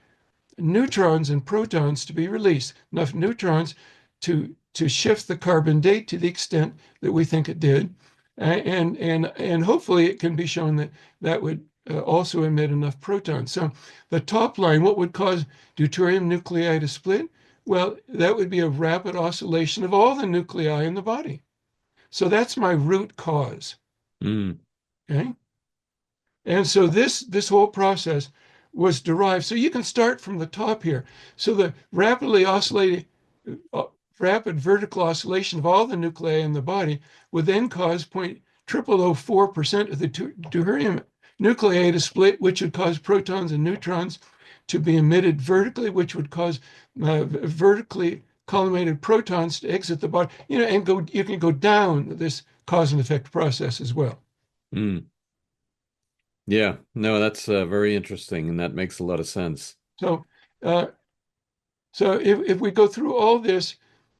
neutrons and protons to be released, enough neutrons to shift the carbon date to the extent that we think it did. And hopefully it can be shown that that would also emit enough protons. So the top line, what would cause deuterium nuclei to split? Well, that would be a rapid oscillation of all the nuclei in the body. So that's my root cause. Mm. Okay. And so this whole process was derived. So you can start from the top here. So the uh, rapid vertical oscillation of all the nuclei in the body would then cause 0.0004% of the deuterium nuclei to split, which would cause protons and neutrons to be emitted vertically, which would cause vertically collimated protons to exit the body. And you can go down this cause and effect process as well. Mm. Yeah, no, that's very interesting, and that makes a lot of sense. So, uh, so if we go through all this,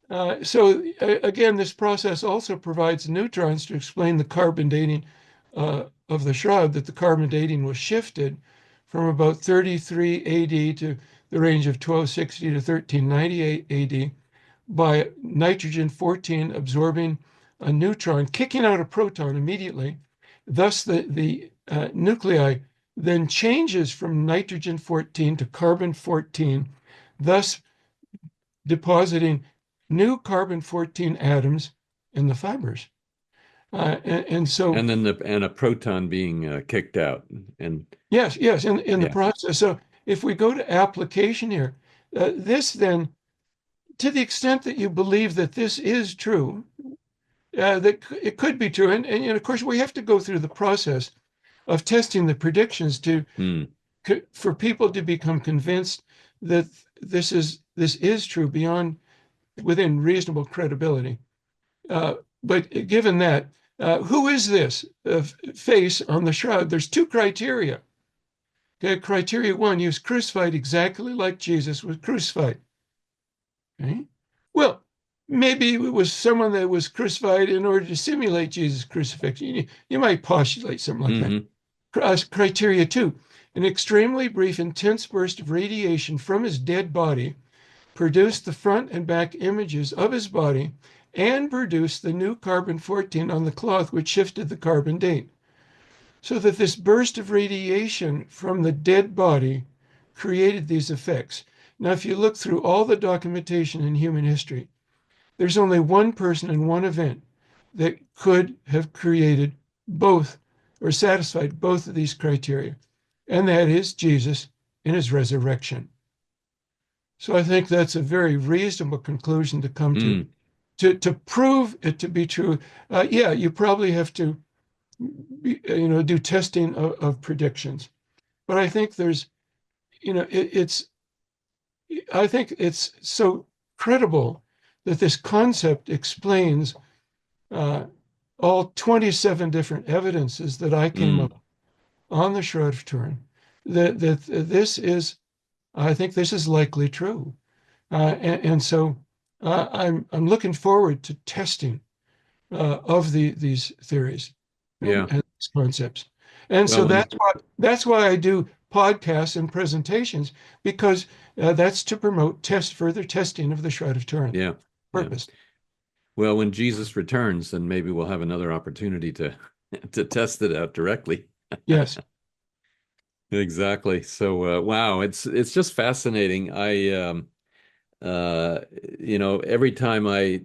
again, this process also provides neutrons to explain the carbon dating of the shroud, that the carbon dating was shifted from about 33 AD to the range of 1260 to 1398 AD by nitrogen 14 absorbing a neutron, kicking out a proton immediately. Thus, the nuclei then changes from nitrogen 14 to carbon 14, thus depositing new carbon 14 atoms in the fibers. And so, And then a proton being kicked out, and yes, in the yeah. process. So if we go to application here, this then, to the extent that you believe that this is true, that it could be true. And of course, we have to go through the process of testing the predictions Mm. for people to become convinced that this is true beyond within reasonable credibility. Uh, but given that, who is this face on the shroud? There's two criteria. Okay, criteria one, he was crucified exactly like Jesus was crucified. Okay? Well, maybe it was someone that was crucified in order to simulate Jesus' crucifixion. You might postulate something like that. Hmm. Criteria two, an extremely brief, intense burst of radiation from his dead body produced the front and back images of his body and produced the new carbon 14 on the cloth, which shifted the carbon date. So that this burst of radiation from the dead body created these effects. Now, if you look through all the documentation in human history, there's only one person and one event that could have created both or satisfied both of these criteria, and that is Jesus in his resurrection. So I think that's a very reasonable conclusion to come to. Mm. To prove it to be true, yeah, you probably have to, do testing of predictions. But I think there's, I think it's so credible that this concept explains uh, all 27 different evidences that I came Mm. up on the Shroud of Turin. That this is, I think this is likely true. And so I'm looking forward to testing of these theories and, Yeah. and these concepts. And so Well, and that's why I do podcasts and presentations, because that's to promote further testing of the Shroud of Turin yeah, yeah. purpose. Well, when Jesus returns, then maybe we'll have another opportunity to to test it out directly. Yes. Exactly. So, wow, it's just fascinating. Uh, every time I,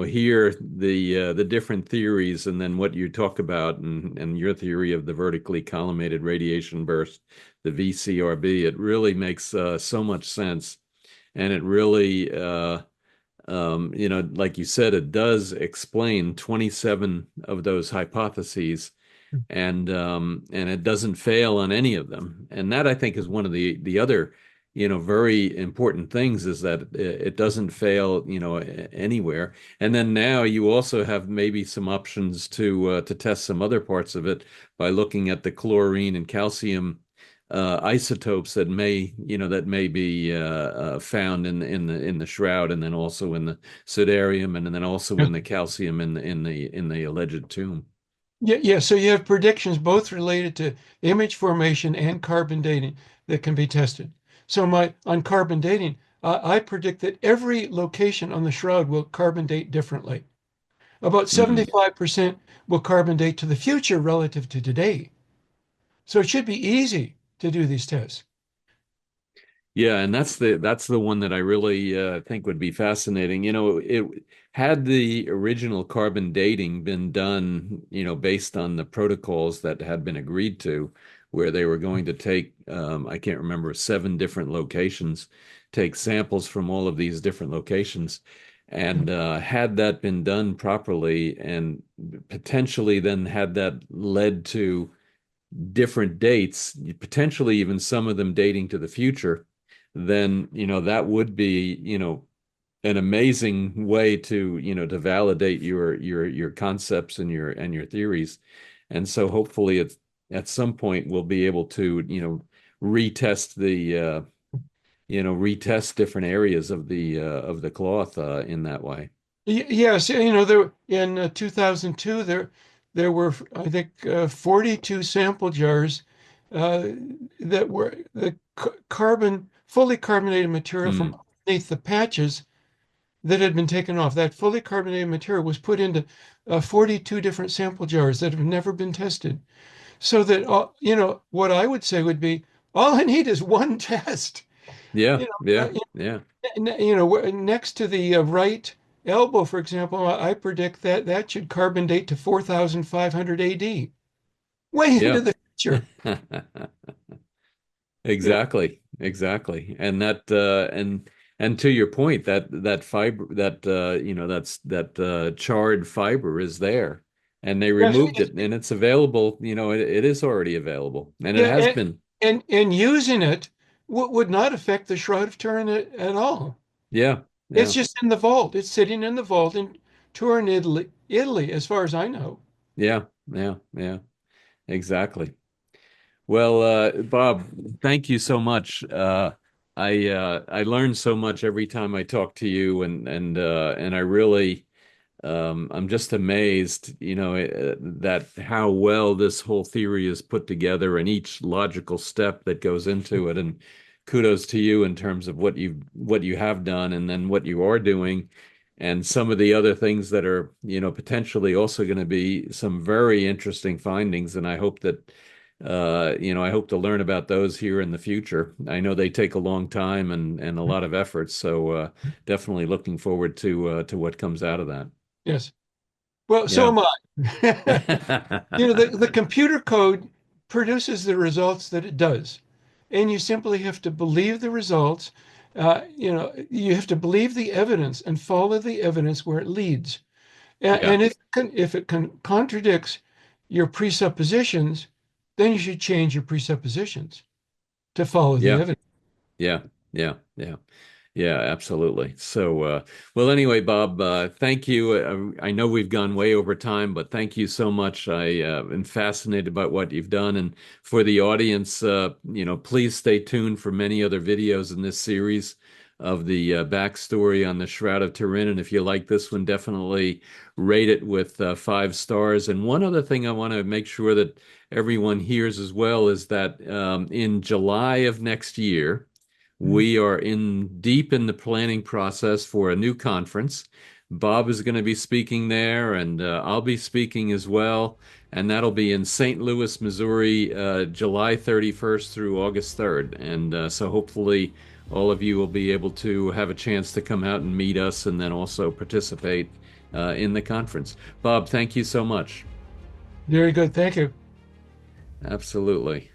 hear the different theories, and then what you talk about, and your theory of the vertically collimated radiation burst, the VCRB, it really makes so much sense, and it really, like you said, it does explain 27 of those hypotheses, and it doesn't fail on any of them. And that I think is one of the other, very important things is that it doesn't fail, anywhere. And then now you also have maybe some options to test some other parts of it by looking at the chlorine and calcium isotopes that may be found in the shroud, and then also in the sudarium, and then also Yeah. in the calcium in the alleged tomb. Yeah, yeah. So you have predictions both related to image formation and carbon dating that can be tested. So my on carbon dating, I predict that every location on the shroud will carbon date differently. About Mm. 75% will carbon date to the future relative to today. So it should be easy to do these tests. Yeah, and that's the one that I really think would be fascinating. It had the original carbon dating been done, based on the protocols that had been agreed to, where they were going to take, I can't remember, 7 different locations, take samples from all of these different locations, and had that been done properly, and potentially then had that led to different dates, potentially even some of them dating to the future, then that would be an amazing way to validate your concepts and your theories. And so hopefully at some point we'll be able to retest retest different areas of the cloth in that way. Yes, there in 2002 there were I think 42 sample jars uh, that were the carbon fully carbonated material from Mm. underneath the patches that had been taken off. That fully carbonated material was put into 42 different sample jars that have never been tested. So that what I would say would be all I need is one test. Yeah, You know, yeah, yeah, next to the right elbow, for example, I predict that that should carbon date to 4500 AD, way into yeah. the future. Yeah, Exactly, exactly. And and to your point, that fiber, that charred fiber is there, and they yes, removed it, and it's available. It is already available, and it yeah, has been. and using it would not affect the Shroud of Turin at all. Yeah, It's yeah, just in the vault. It's sitting in the vault in Turin, Italy, as far as I know. yeah, yeah, yeah. Exactly. Well, Bob, thank you so much. I learn so much every time I talk to you, and I really. I'm just amazed, that how well this whole theory is put together and each logical step that goes into it. And kudos to you in terms of what you have done and then what you are doing, and some of the other things that are, potentially also going to be some very interesting findings. And I hope to learn about those here in the future. I know they take a long time and a lot of effort, so definitely looking forward to what comes out of that. Yes. Well, so Yeah. am I. The computer code produces the results that it does. And you simply have to believe the results. You have to believe the evidence and follow the evidence where it leads. Yeah. And if it contradicts your presuppositions, then you should change your presuppositions to follow the Yeah. evidence. Yeah. Yeah. Yeah. Yeah, absolutely. So, well, anyway, Bob, thank you. I know we've gone way over time, but thank you so much. I am fascinated about what you've done. And for the audience, please stay tuned for many other videos in this series of the backstory on the Shroud of Turin. And if you like this one, definitely rate it with 5 stars. And one other thing I want to make sure that everyone hears as well is that in July of next year, Mm. we are deep in the planning process for a new conference. Bob is going to be speaking there, and I'll be speaking as well. And that'll be in St. Louis, Missouri, July 31st through August 3rd. And so hopefully all of you will be able to have a chance to come out and meet us and then also participate in the conference. Bob, thank you so much. Very good. Thank you. Absolutely.